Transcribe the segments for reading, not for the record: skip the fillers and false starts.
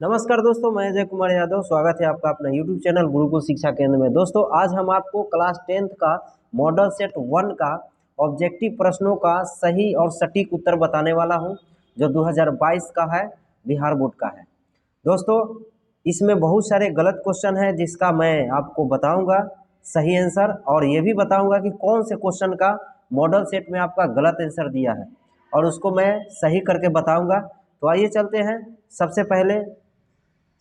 नमस्कार दोस्तों, मैं अजय कुमार यादव। स्वागत है आपका अपना YouTube चैनल गुरुकुल शिक्षा केंद्र में। दोस्तों, आज हम आपको क्लास 10th का मॉडल सेट 1 का ऑब्जेक्टिव प्रश्नों का सही और सटीक उत्तर बताने वाला हूं, जो 2022 का है, बिहार बोर्ड का है। दोस्तों, इसमें बहुत सारे गलत क्वेश्चन है जिसका मैं आपको बताऊंगा सही आंसर, और ये भी बताऊंगा कि कौन से क्वेश्चन का मॉडल सेट में आपका गलत आंसर दिया है और उसको मैं सही करके बताऊंगा। तो आइए चलते हैं। सबसे पहले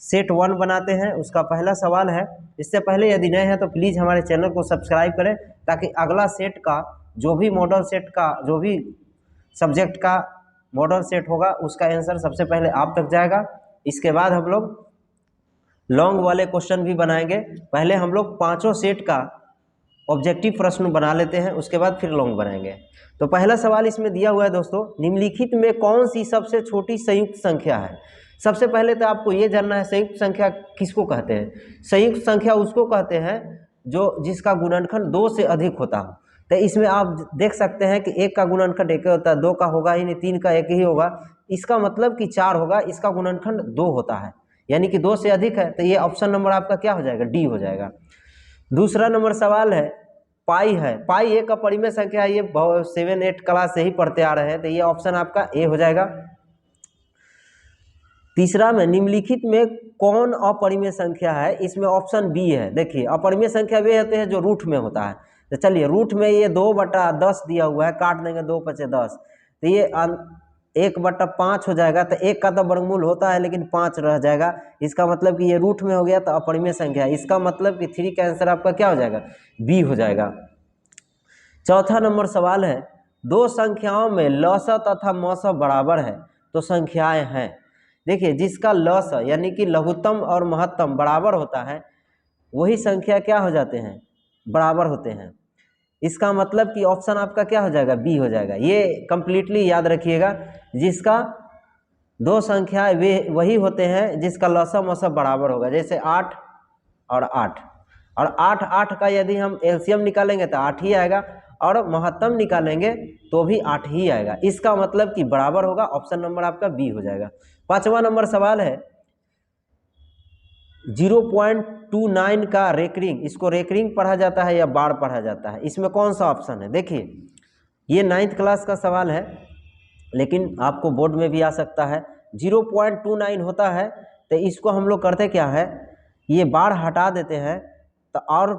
सेट 1 बनाते हैं। उसका पहला सवाल है। इससे पहले यदि नए हैं तो प्लीज़ हमारे चैनल को सब्सक्राइब करें, ताकि अगला सेट का जो भी मॉडल सेट का जो भी सब्जेक्ट का मॉडल सेट होगा उसका आंसर सबसे पहले आप तक जाएगा। इसके बाद हम लोग लॉन्ग वाले क्वेश्चन भी बनाएंगे। पहले हम लोग पाँचों सेट का ऑब्जेक्टिव प्रश्न बना लेते हैं, उसके बाद फिर लॉन्ग बनाएंगे। तो पहला सवाल इसमें दिया हुआ है दोस्तों, निम्नलिखित में कौन सी सबसे छोटी संयुक्त संख्या है। सबसे पहले तो आपको ये जानना है संयुक्त संख्या किसको कहते हैं। संयुक्त संख्या उसको कहते हैं जो जिसका गुणनखंड 2 से अधिक होता हो। तो इसमें आप देख सकते हैं कि 1 का गुणनखंड 1 होता है, 2 का होगा ही नहीं, 3 का 1 ही होगा। इसका मतलब कि 4 होगा, इसका गुणनखंड 2 होता है, यानी कि 2 से अधिक है। तो ये ऑप्शन नंबर आपका क्या हो जाएगा, डी हो जाएगा। दूसरा नंबर सवाल है, पाई है। पाई एक अपरिमेय संख्या है, ये 7-8 क्लास से ही पढ़ते आ रहे हैं, तो ये ऑप्शन आपका ए हो जाएगा। तीसरा में निम्नलिखित में कौन अपरिमेय संख्या है, इसमें ऑप्शन बी है। देखिए, अपरिमेय संख्या वे होते हैं जो रूट में होता है। तो चलिए, रूट में ये 2/10 दिया हुआ है, काट देंगे 2×5 = 10, तो ये 1/5 हो जाएगा। तो 1 का तो वर्गमूल होता है लेकिन 5 रह जाएगा, इसका मतलब कि ये रूट में हो गया तो अपरिमेय संख्या है। इसका मतलब कि 3 का आंसर आपका क्या हो जाएगा, बी हो जाएगा। चौथा नंबर सवाल है, दो संख्याओं में लसा तथा मसा बराबर है तो संख्याएं हैं। देखिए, जिसका लसा यानी कि लघुत्तम और महत्तम बराबर होता है वही संख्या क्या हो जाते हैं, बराबर होते हैं। इसका मतलब कि ऑप्शन आपका क्या हो जाएगा, बी हो जाएगा। ये कंप्लीटली याद रखिएगा, जिसका दो संख्या वे वही होते हैं जिसका लसा मसा बराबर होगा। जैसे 8 और 8, और 8 का यदि हम एलसीएम निकालेंगे तो 8 ही आएगा, और महत्तम निकालेंगे तो भी 8 ही आएगा। इसका मतलब कि बराबर होगा। ऑप्शन नंबर आपका बी हो जाएगा। पांचवा नंबर सवाल है, 0.29 का रेकरिंग, इसको रेकरिंग पढ़ा जाता है या बार पढ़ा जाता है, इसमें कौन सा ऑप्शन है। देखिए, ये 9th क्लास का सवाल है, लेकिन आपको बोर्ड में भी आ सकता है। 0.29 होता है, तो इसको हम लोग करते क्या है, ये बार हटा देते हैं तो और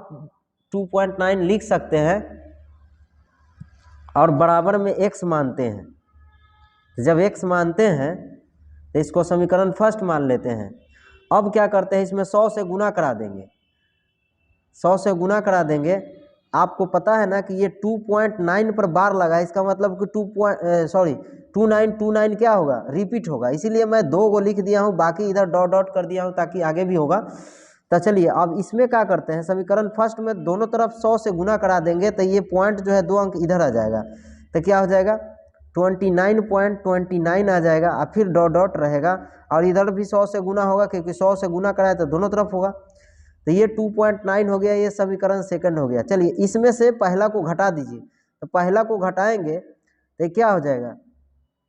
2.9 लिख सकते हैं, और बराबर में x मानते हैं। जब x मानते हैं तो इसको समीकरण फर्स्ट मान लेते हैं। अब क्या करते हैं, इसमें 100 से गुना करा देंगे। 100 से गुना करा देंगे। आपको पता है ना कि ये 2.9 पर बार लगा है, इसका मतलब कि 2929 क्या होगा, रिपीट होगा। इसीलिए मैं 2 को लिख दिया हूँ, बाकी इधर डॉट डॉट कर दिया हूँ ताकि आगे भी होगा। तो चलिए, अब इसमें क्या करते हैं, समीकरण फर्स्ट में दोनों तरफ 100 से गुना करा देंगे, तो ये पॉइंट जो है 2 अंक इधर आ जाएगा, तो क्या हो जाएगा, 29.29 आ जाएगा, और फिर डॉट डॉट रहेगा, और इधर भी 100 से गुना होगा, क्योंकि 100 से गुना कराए तो दोनों तरफ होगा। तो ये 2.9 हो गया, ये समीकरण सेकंड हो गया। चलिए, इसमें से पहला को घटा दीजिए, तो पहला को घटाएंगे तो क्या हो जाएगा,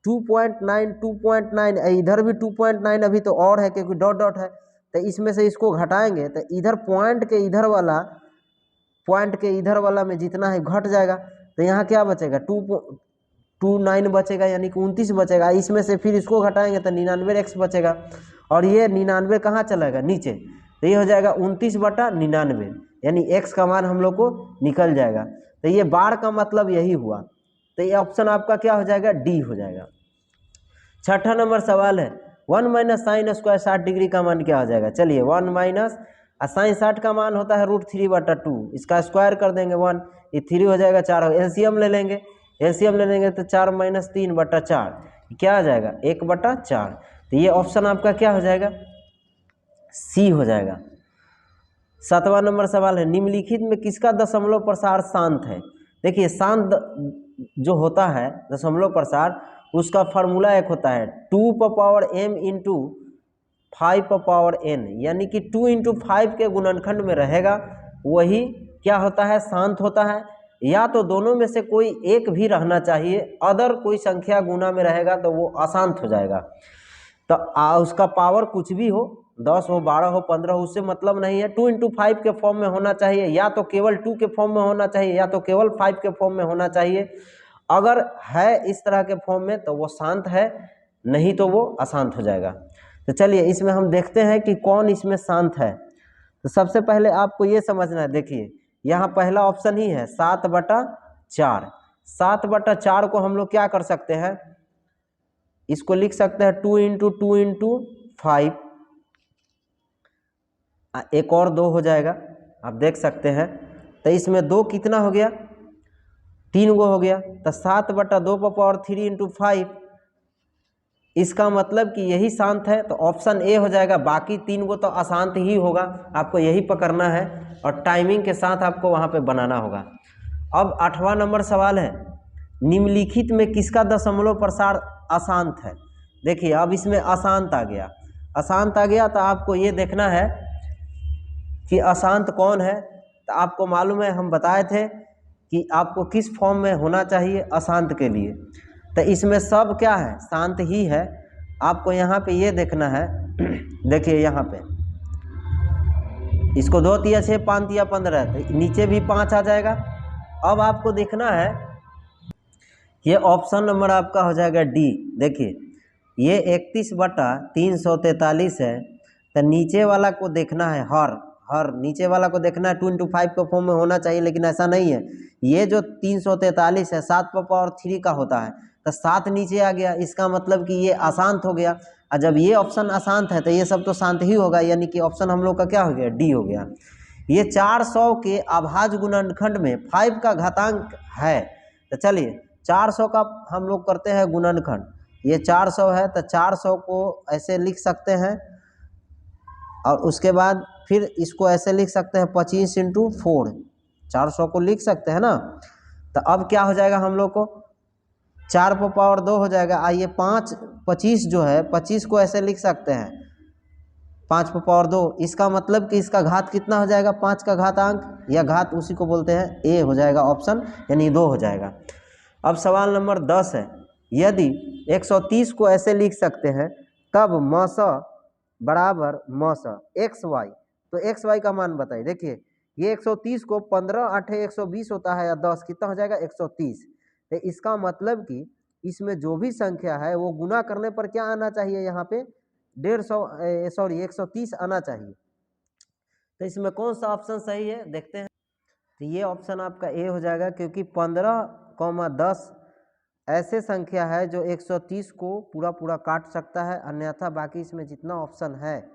2.9 इधर भी 2.9 अभी तो और है क्योंकि डॉट डॉट है। तो इसमें से इसको घटाएंगे तो इधर पॉइंट के इधर वाला में जितना है घट जाएगा, तो यहाँ क्या बचेगा, 2.29 बचेगा, यानी कि 29 बचेगा। इसमें से फिर इसको घटाएंगे तो 99x बचेगा, और ये 99 कहाँ चलेगा, नीचे, तो ये हो जाएगा 29/99, यानी x का मान हम लोग को निकल जाएगा। तो ये बार का मतलब यही हुआ, तो ये ऑप्शन आपका क्या हो जाएगा, डी हो जाएगा। छठा नंबर सवाल है, 1 - sin² 60 डिग्री का मान क्या हो जाएगा। चलिए, 1 - sin 60 का मान होता है √3/2, इसका स्क्वायर कर देंगे 1, ये 3 हो जाएगा, 4 एलसीएम ले लेंगे। एलसीएम ले लेंगे तो 4 - 3/4 क्या आ जाएगा, 1/4। तो ये ऑप्शन आपका क्या हो जाएगा, सी हो जाएगा। सातवां नंबर सवाल है, निम्नलिखित में किसका दशमलव प्रसार शांत है। देखिए, शांत जो होता है दशमलव प्रसार, उसका फार्मूला एक होता है 2m × 5n, यानी कि 2 × 5 के गुणनखंड में रहेगा वही क्या होता है, शांत होता है। या तो दोनों में से कोई एक भी रहना चाहिए, अदर कोई संख्या गुना में रहेगा तो वो अशांत हो जाएगा। तो उसका पावर कुछ भी हो, 10 हो, 12 हो, 15 हो, उससे मतलब नहीं है। 2 × 5 के फॉर्म में होना चाहिए, या तो केवल 2 के फॉर्म में होना चाहिए, या तो केवल 5 के फॉर्म में होना चाहिए। अगर है इस तरह के फॉर्म में तो वो शांत है, नहीं तो वो अशांत हो जाएगा। तो चलिए इसमें हम देखते हैं कि कौन इसमें शांत है। तो सबसे पहले आपको ये समझना है, देखिए यहाँ पहला ऑप्शन ही है 7/4। 7/4 को हम लोग क्या कर सकते हैं, इसको लिख सकते हैं 2 × 2 × 5, एक और 2 हो जाएगा, आप देख सकते हैं। तो इसमें 2 कितना हो गया, 3 गो हो गया। तो 7/2 × 5, इसका मतलब कि यही शांत है, तो ऑप्शन ए हो जाएगा। बाकी 3 गो तो अशांत ही होगा, आपको यही पकड़ना है और टाइमिंग के साथ आपको वहाँ पे बनाना होगा। अब 8वां नंबर सवाल है, निम्नलिखित में किसका दशमलव प्रसार अशांत है। देखिए अब इसमें अशांत आ गया, अशांत आ गया तो आपको ये देखना है कि अशांत कौन है। तो आपको मालूम है, हम बताए थे कि आपको किस फॉर्म में होना चाहिए अशांत के लिए। तो इसमें सब क्या है, शांत ही है। आपको यहाँ पे ये देखना है देखिए यहाँ पे इसको 2 × 6 5 × 15, तो नीचे भी 5 आ जाएगा। अब आपको देखना है, ये ऑप्शन नंबर आपका हो जाएगा डी। देखिए ये 31/343 है, तो नीचे वाला को देखना है, हर नीचे वाला को देखना है 2 × 5 के फॉर्म में होना चाहिए, लेकिन ऐसा नहीं है। ये जो 343 है 7/3 का होता है, तो 7 नीचे आ गया, इसका मतलब कि ये अशांत हो गया। और जब ये ऑप्शन अशांत है तो ये सब तो शांत ही होगा, यानी कि ऑप्शन हम लोग का क्या हो गया, डी हो गया। ये 400 के अभाज्य गुणनखंड में 5 का घातांक है। तो चलिए 400 का हम लोग करते हैं गुणनखंड, ये 400 है, तो 400 को ऐसे लिख सकते हैं, और उसके बाद फिर इसको ऐसे लिख सकते हैं 25 × 4, 400 को लिख सकते हैं ना। तो अब क्या हो जाएगा, हम लोग को 4/2 हो जाएगा। आइए 25 जो है, 25 को ऐसे लिख सकते हैं 5/2, इसका मतलब कि इसका घात कितना हो जाएगा, 5 का घातांक, या घात उसी को बोलते हैं, ए हो जाएगा ऑप्शन, यानी 2 हो जाएगा। अब सवाल नंबर 10 है, यदि 130 को ऐसे लिख सकते हैं, तब मस बराबर मस xy, तो xy का मान बताइए। देखिए ये 130 को 15 8 120 होता है, या 10 कितना हो जाएगा 130। तो इसका मतलब कि इसमें जो भी संख्या है वो गुना करने पर क्या आना चाहिए, यहाँ पे 130 आना चाहिए। तो इसमें कौन सा ऑप्शन सही है देखते हैं। तो ये ऑप्शन आपका ए हो जाएगा, क्योंकि 15, 10 ऐसे संख्या है जो 130 को पूरा काट सकता है, अन्यथा बाकी इसमें जितना ऑप्शन है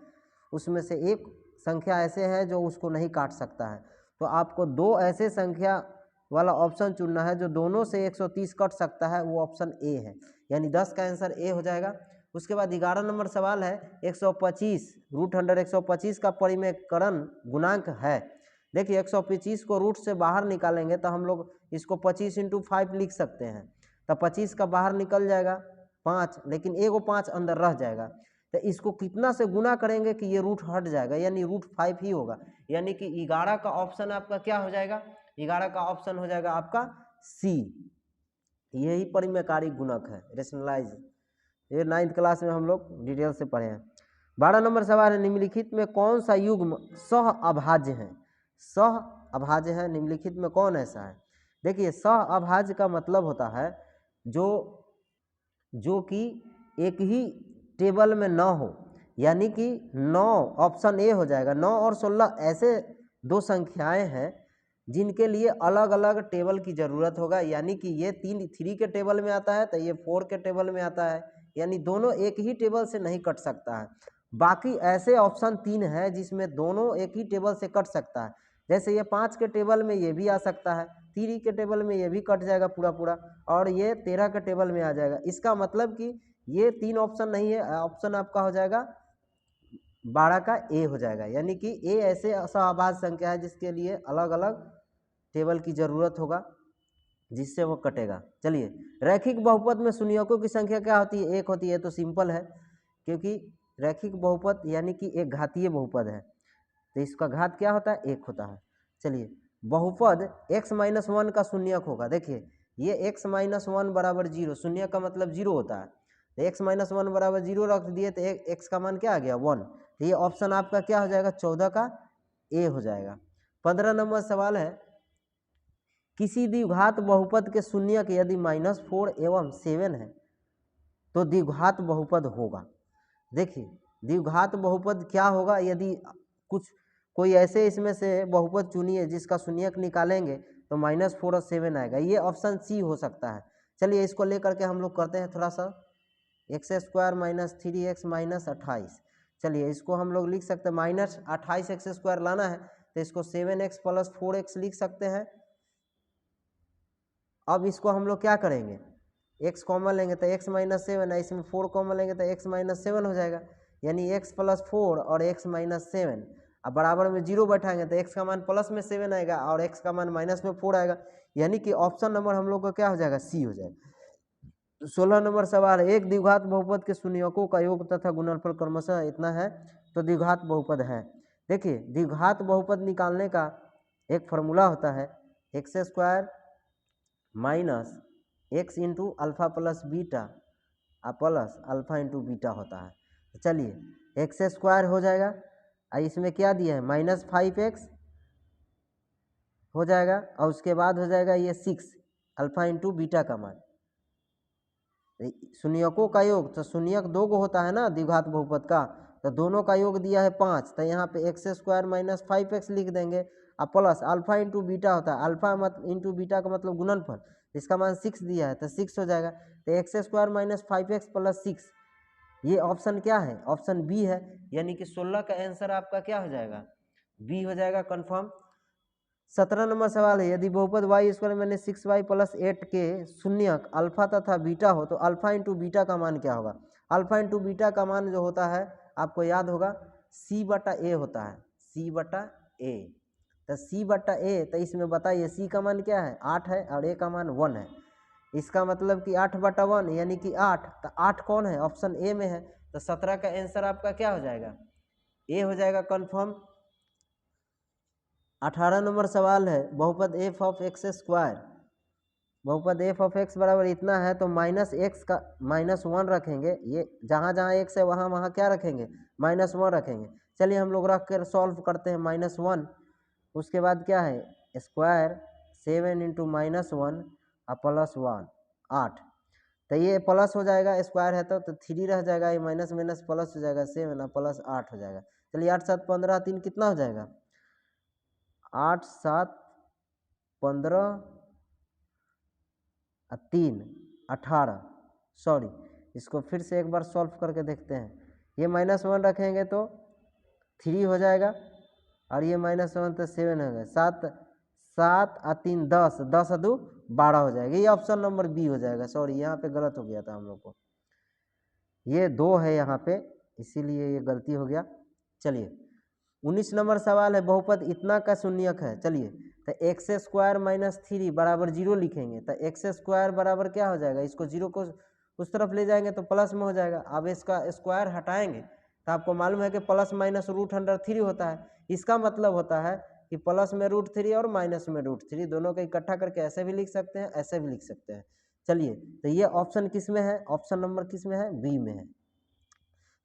उसमें से एक संख्या ऐसे है जो उसको नहीं काट सकता है। तो आपको 2 ऐसे संख्या वाला ऑप्शन चुनना है जो दोनों से 130 कट सकता है, वो ऑप्शन ए है, यानी 10 का आंसर ए हो जाएगा। उसके बाद 11 नंबर सवाल है, 125 √100 125 का परिमेयकरण गुणांक है। देखिए 125 को रूट से बाहर निकालेंगे तो हम लोग इसको 25 × 5 लिख सकते हैं। तो 25 का बाहर निकल जाएगा 5, लेकिन एगो 5 अंदर रह जाएगा। तो इसको कितना से गुना करेंगे कि ये रूट हट जाएगा, यानी √5 ही होगा, यानी कि 11 का ऑप्शन आपका क्या हो जाएगा, 11 का ऑप्शन हो जाएगा आपका सी। यही परिमेयकारी गुणक है, रेशनलाइज। ये 9th क्लास में हम लोग डिटेल से पढ़े हैं। 12 नंबर सवाल है, निम्नलिखित में कौन सा युग्म सह अभाज्य है। सह अभाज्य है, निम्नलिखित में कौन ऐसा है। देखिए सह अभाज्य का मतलब होता है जो कि एक ही टेबल में न हो, यानी कि 9, ऑप्शन ए हो जाएगा। 9 और 16 ऐसे 2 संख्याएं हैं जिनके लिए अलग अलग टेबल की ज़रूरत होगा, यानी कि ये 3 के टेबल में आता है तो ये 4 के टेबल में आता है, यानी दोनों एक ही टेबल से नहीं कट सकता है। बाकी ऐसे ऑप्शन 3 है जिसमें दोनों एक ही टेबल से कट सकता है, जैसे ये 5 के टेबल में ये भी आ सकता है, 3 के टेबल में ये भी कट जाएगा पूरा, और ये 13 के टेबल में आ जाएगा। इसका मतलब कि ये 3 ऑप्शन नहीं है, ऑप्शन आपका हो जाएगा 12 का ए हो जाएगा, यानी कि ए ऐसे असहभाज्य संख्या है जिसके लिए अलग अलग टेबल की ज़रूरत होगा जिससे वो कटेगा। चलिए रैखिक बहुपद में शून्यकों की संख्या क्या होती है, 1 होती है। तो सिंपल है, क्योंकि रैखिक बहुपद यानी कि एक घातीय बहुपद है, तो इसका घात क्या होता है, 1 होता है। चलिए बहुपद x-1 का शून्यक होगा। देखिए ये x-1 बराबर 0, शून्य का मतलब 0 होता है, तो x माइनस 1 बराबर 0 रख दिए तो x का मान क्या आ गया 1। तो ये ऑप्शन आपका क्या हो जाएगा 14 का ए हो जाएगा। 15 नंबर सवाल है, किसी द्विघात बहुपद के शून्यक यदि -4 एवं 7 है तो द्विघात बहुपद होगा। देखिए द्विघात बहुपद क्या होगा, यदि कोई ऐसे इसमें से बहुपद चुनिए जिसका शून्यक निकालेंगे तो -4 और 7 आएगा। ये ऑप्शन सी हो सकता है। चलिए इसको लेकर के हम लोग करते हैं थोड़ा सा, x² - 3x - 28। चलिए इसको हम लोग लिख सकते हैं -28x² लाना है तो इसको 7x + 4x लिख सकते हैं। अब इसको हम लोग क्या करेंगे, x कॉमन लेंगे तो x - 7 है, इसमें 4 कॉमन लेंगे तो x - 7 हो जाएगा, यानी x + 4 और x - 7। अब बराबर में 0 बैठाएंगे तो x का मान प्लस में 7 आएगा और x का मान माइनस में 4 आएगा, यानी कि ऑप्शन नंबर हम लोग का क्या हो जाएगा सी हो जाएगा। 16 नंबर सवाल है, एक द्विघात बहुपद के शून्यकों का योग तथा गुणनफल क्रमशः इतना है तो द्विघात बहुपद है। देखिए द्विघात बहुपद निकालने का एक फॉर्मूला होता है x² - x into alpha plus beta plus alpha into beta होता है। चलिए x² हो जाएगा, इसमें क्या दिया है -5x हो जाएगा और उसके बाद हो जाएगा ये 6 अल्फा इंटू बीटा का मान। शून्यकों का योग तो शून्यक 2 को होता है ना द्विघात बहुपद का, तो दोनों का योग दिया है 5, तो यहाँ पे x² - 5x लिख देंगे और प्लस अल्फा इंटू बीटा होता है, अल्फा इंटू बीटा का मतलब गुणनफल, इसका मान 6 दिया है तो 6 हो जाएगा। तो x² - 5x + 6 ये ऑप्शन क्या है, ऑप्शन बी है, यानी कि 16 का आंसर आपका क्या हो जाएगा बी हो जाएगा कंफर्म। 17 नंबर सवाल है, यदि बहुपद y² मैंने 6y + 8 के शून्यक अल्फा तथा बीटा हो तो अल्फा इंटू बीटा का मान क्या होगा। अल्फा इंटू बीटा का मान जो होता है आपको याद होगा c/a होता है, c/a। तो c/a, तो इसमें बताइए c का मान क्या है 8 है और a का मान 1 है, इसका मतलब कि 8/1 यानी कि 8, तो 8 कौन है ऑप्शन ए में है, तो 17 का आंसर आपका क्या हो जाएगा ए हो जाएगा कंफर्म। 18 नंबर सवाल है, बहुपद f(x²), बहुपद f(x) बराबर इतना है तो -x का -1 रखेंगे, ये जहाँ जहाँ x है वहाँ वहाँ क्या रखेंगे -1 रखेंगे। चलिए हम लोग रख कर सॉल्व करते हैं -1, उसके बाद क्या है स्क्वायर 7 इंटू -1 और +1 8, तो ये प्लस हो जाएगा, स्क्वायर है तो 3 रह जाएगा, ये माइनस माइनस प्लस हो जाएगा 7 और प्लस 8 हो जाएगा। चलिए 8 7 15 3 कितना हो जाएगा 8 7 15 3 18, सॉरी इसको फिर से एक बार सॉल्व करके देखते हैं। ये -1 रखेंगे तो 3 हो जाएगा और ये -1 तो 7 हो गया, 7 7 और 3 10, 10 और 2 12 हो जाएगा, ये ऑप्शन नंबर बी हो जाएगा। सॉरी यहाँ पे गलत हो गया था हम लोग को, ये 2 है यहाँ पे इसीलिए ये गलती हो गया। चलिए 19 नंबर सवाल है, बहुपद इतना का शून्यक है। चलिए तो x² - 3 बराबर 0 लिखेंगे तो x² बराबर क्या हो जाएगा, इसको 0 को उस तरफ ले जाएंगे तो प्लस में हो जाएगा। अब इसका स्क्वायर हटाएंगे तो आपको मालूम है कि प्लस माइनस √3 होता है, इसका मतलब होता है कि प्लस में √3 और माइनस में √3 दोनों को इकट्ठा करके ऐसे भी लिख सकते हैं, ऐसे भी लिख सकते हैं। चलिए तो ये ऑप्शन किस में है, ऑप्शन नंबर किस में है बी में है, तो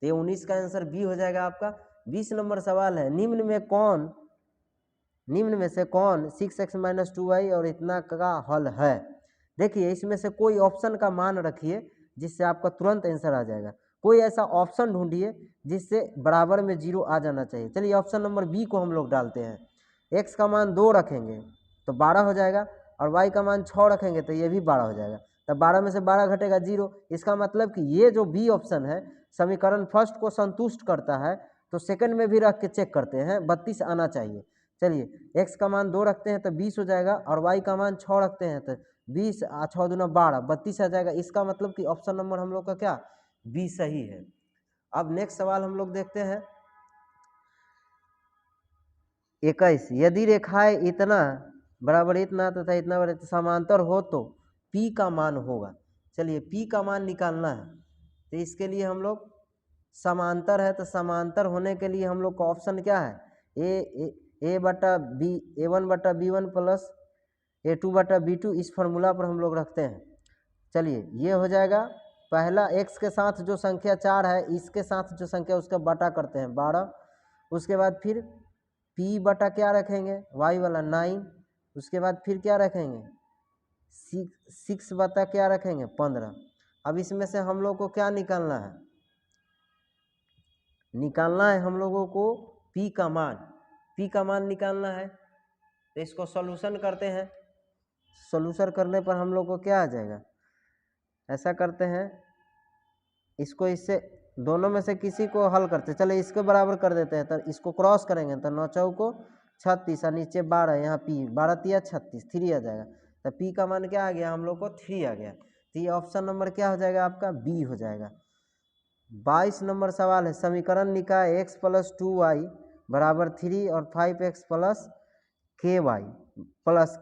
ये 19 का आंसर बी हो जाएगा आपका। 20 नंबर सवाल है, निम्न में से कौन 6x - 2y और इतना का हल है। देखिए इसमें से कोई ऑप्शन का मान रखिए जिससे आपका तुरंत आंसर आ जाएगा, कोई ऐसा ऑप्शन ढूंढिए जिससे बराबर में 0 आ जाना चाहिए। चलिए ऑप्शन नंबर बी को हम लोग डालते हैं, x का मान 2 रखेंगे तो 12 हो जाएगा और y का मान 6 रखेंगे तो ये भी 12 हो जाएगा, तब 12 में से 12 घटेगा 0, इसका मतलब कि ये जो बी ऑप्शन है समीकरण फर्स्ट को संतुष्ट करता है, तो सेकंड में भी रख के चेक करते हैं 32 आना चाहिए। चलिए x का मान 2 रखते हैं तो 20 हो जाएगा और y का मान 6 रखते हैं तो 20 6 दूना 12 32 आ जाएगा, इसका मतलब कि ऑप्शन नंबर हम लोग का क्या बी सही है। अब नेक्स्ट सवाल हम लोग देखते हैं 21, यदि रेखाएं इतना बराबर इतना तथा इतना बराबर समांतर हो तो p का मान होगा। चलिए p का मान निकालना है तो इसके लिए हम लोग समांतर है तो समांतर होने के लिए हम लोग का ऑप्शन क्या है a/b(a1/b1) प्लस a2/b2, इस फॉर्मूला पर हम लोग रखते हैं। चलिए ये हो जाएगा पहला x के साथ जो संख्या 4 है इसके साथ जो संख्या उसका बटा करते हैं 12, उसके बाद फिर p बटा क्या रखेंगे y वाला 9, उसके बाद फिर क्या रखेंगे 6 बटा क्या रखेंगे 15। अब इसमें से हम लोग को क्या निकालना है, हम लोगों को p का मान निकालना है। तो इसको सॉल्यूशन करते हैं, सॉल्यूशन करने पर हम लोग को क्या आ जाएगा, ऐसा करते हैं इसको इससे दोनों में से किसी को हल करते, चले इसके बराबर कर देते हैं। तो इसको क्रॉस करेंगे तो 9 चौको 36 और नीचे 12, यहाँ p 12 तिया 36, 3 आ जाएगा। तो p का मान क्या आ गया हम लोग को 3 आ गया। तो ये ऑप्शन नंबर क्या हो जाएगा आपका बी हो जाएगा। 22 नंबर सवाल है, समीकरण निकाय x + 2y बराबर 3 और 5x +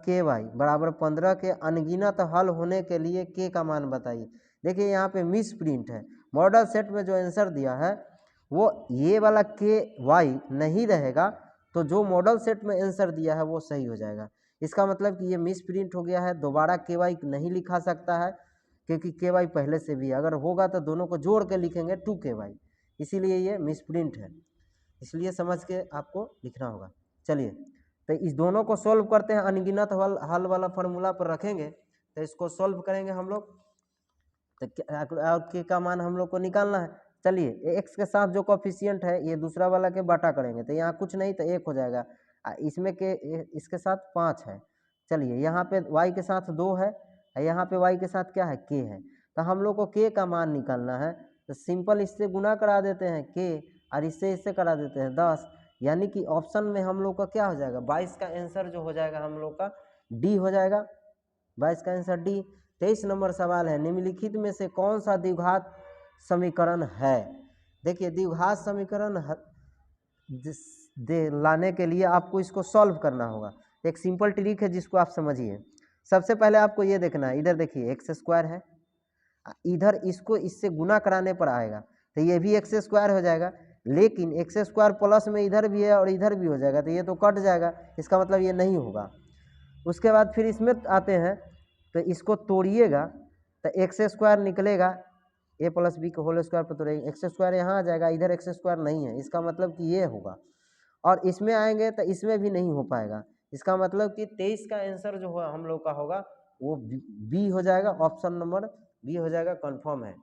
ky बराबर 15 के अनगिनत हल होने के लिए k का मान बताइए। देखिए यहाँ पे मिस प्रिंट है, मॉडल सेट में जो आंसर दिया है वो ये वाला के वाई नहीं रहेगा, तो जो मॉडल सेट में आंसर दिया है वो सही हो जाएगा। इसका मतलब कि ये मिस प्रिंट हो गया है, दोबारा के वाई नहीं लिखा सकता है क्योंकि के वाई पहले से भी है, अगर होगा तो दोनों को जोड़ के लिखेंगे 2 के वाई, इसीलिए ये मिस प्रिंट है, इसलिए समझ के आपको लिखना होगा। चलिए तो इस दोनों को सॉल्व करते हैं, अनगिनत हल वाला फार्मूला पर रखेंगे तो इसको सॉल्व करेंगे हम लोग। तो के का मान हम लोग को निकालना है। चलिए x के साथ जो कोफिशिएंट है ये दूसरा वाला के बाटा करेंगे, तो यहाँ कुछ नहीं तो 1 हो जाएगा, इसमें के इसके साथ 5 है। चलिए यहाँ पे y के साथ 2 है, यहाँ पे y के साथ क्या है k है, तो हम लोग को k का मान निकालना है। तो सिंपल इससे गुना करा देते हैं k और इससे करा देते हैं 10, यानी कि ऑप्शन में हम लोग का क्या हो जाएगा 22 का आंसर जो हो जाएगा हम लोग का डी हो जाएगा, 22 का आंसर डी। 23 नंबर सवाल है, निम्नलिखित में से कौन सा द्विघात समीकरण है। देखिए द्विघात समीकरण लाने के लिए आपको इसको सॉल्व करना होगा। एक सिंपल ट्रिक है जिसको आप समझिए। सबसे पहले आपको ये देखना है, इधर देखिए एक्स स्क्वायर है, इधर इसको इससे गुना कराने पर आएगा तो ये भी एक्स स्क्वायर हो जाएगा, लेकिन एक्स स्क्वायर प्लस में इधर भी है और इधर भी हो जाएगा, तो ये तो कट जाएगा, इसका मतलब ये नहीं होगा। उसके बाद फिर इसमें आते हैं तो इसको तोड़िएगा तो एक्स स्क्वायर निकलेगा, a + b के होल स्क्वायर पर तोड़ेंगे एक्स स्क्वायर यहाँ आ जाएगा, इधर एक्स स्क्वायर नहीं है, इसका मतलब कि ये होगा। और इसमें आएंगे तो इसमें भी नहीं हो पाएगा, इसका मतलब कि 23 का आंसर जो है हम लोग का होगा वो बी हो जाएगा, ऑप्शन नंबर बी हो जाएगा, कंफर्म है।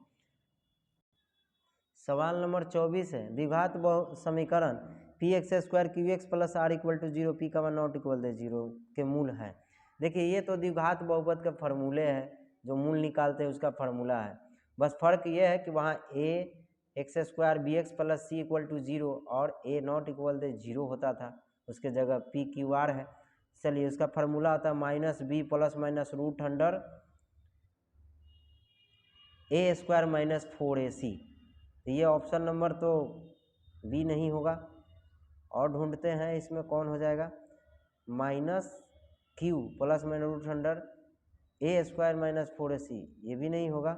सवाल नंबर 24 है, द्विघात समीकरण px² qx + r = 0 p का मान नॉट इक्वल 0 के मूल है। देखिए ये तो द्विघात बहुपद का फार्मूले है, जो मूल निकालते हैं उसका फार्मूला है, बस फर्क ये है कि वहाँ a(x² bx + c = 0 और a नॉट इक्वल 0 होता था, उसके जगह p/q/r है। चलिए उसका फार्मूला आता है -b ± √अंडर a² - 4ac। ये ऑप्शन नंबर तो बी नहीं होगा, और ढूंढते हैं इसमें कौन हो जाएगा, -q ± √अंडर a² - 4ac, ये भी नहीं होगा,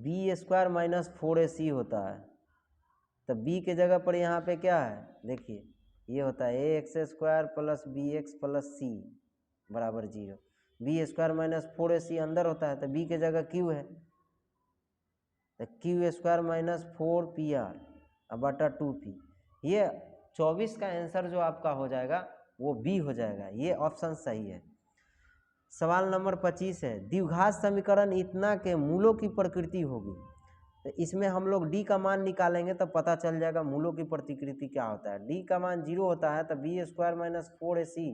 b² - 4ac होता है। तो b के जगह पर यहाँ पे क्या है, देखिए ये होता है ax² + bx + c बराबर 0, b² - 4ac अंदर होता है तो b के जगह q है, तो q² - 4pr बटा 2p। ये 24 का आंसर जो आपका हो जाएगा वो बी हो जाएगा, ये ऑप्शन सही है। सवाल नंबर 25 है, द्विघात समीकरण इतना के मूलों की प्रकृति होगी। तो इसमें हम लोग डी का मान निकालेंगे तो पता चल जाएगा मूलों की प्रकृति क्या होता है। डी का मान 0 होता है तो b² - 4ac,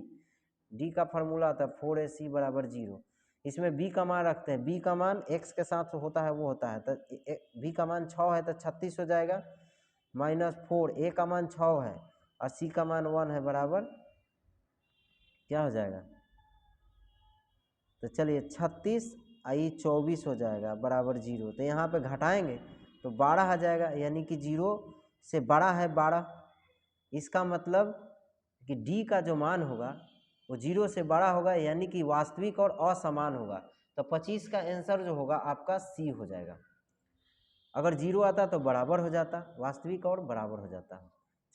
डी का फार्मूला होता है 4ac बराबर 0। इसमें b का मान रखते हैं, b का मान x के साथ होता है वो होता है, तो b का मान 6 है तो 36 हो जाएगा, -4, a का मान 6 है और c का मान 1 है, बराबर क्या हो जाएगा, तो चलिए 36 आई 24 हो जाएगा बराबर 0। तो यहाँ पे घटाएंगे तो 12 आ जाएगा, यानी कि 0 से बड़ा है 12, इसका मतलब कि डी का जो मान होगा वो 0 से बड़ा होगा, यानी कि वास्तविक और असमान होगा। तो 25 का आंसर जो होगा आपका सी हो जाएगा। अगर 0 आता तो बराबर हो जाता, वास्तविक और बराबर हो जाता।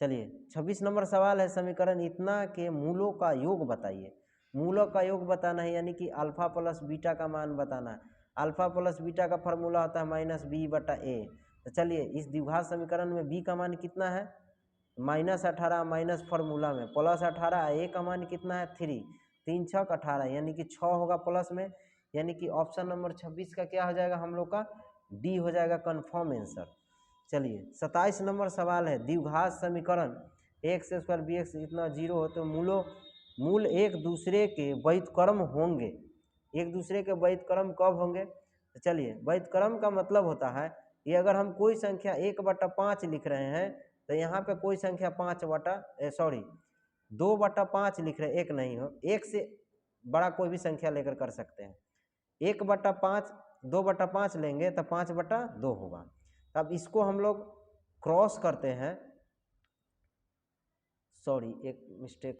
चलिए 26 नंबर सवाल है, समीकरण इतना के मूलों का योग बताइए। मूलों का योग बताना है, यानी कि अल्फा प्लस बीटा का मान बताना है। अल्फा प्लस बीटा का फॉर्मूला होता है -b/a। तो चलिए इस द्विघात समीकरण में b का मान कितना है -18 माइनस फॉर्मूला में +18, a का मान कितना है 3, 3 छक 18 यानी कि 6 होगा प्लस में, यानी कि ऑप्शन नंबर 26 का क्या हो जाएगा हम लोग का डी हो जाएगा कन्फर्म आंसर। चलिए 27 नंबर सवाल है, द्विघात समीकरण x² bx इतना 0 हो तो मूल एक दूसरे के व्युत्क्रम होंगे। एक दूसरे के व्युत्क्रम कब होंगे? तो चलिए व्युत्क्रम का मतलब होता है ये अगर हम कोई संख्या 1/5 लिख रहे हैं तो यहाँ पे कोई संख्या 2/5 लिख रहे हैं, एक नहीं हो, एक से बड़ा कोई भी संख्या लेकर कर सकते हैं। 1/5 2/5 लेंगे तो 5/2 होगा। अब इसको हम लोग क्रॉस करते हैं, सॉरी एक मिस्टेक,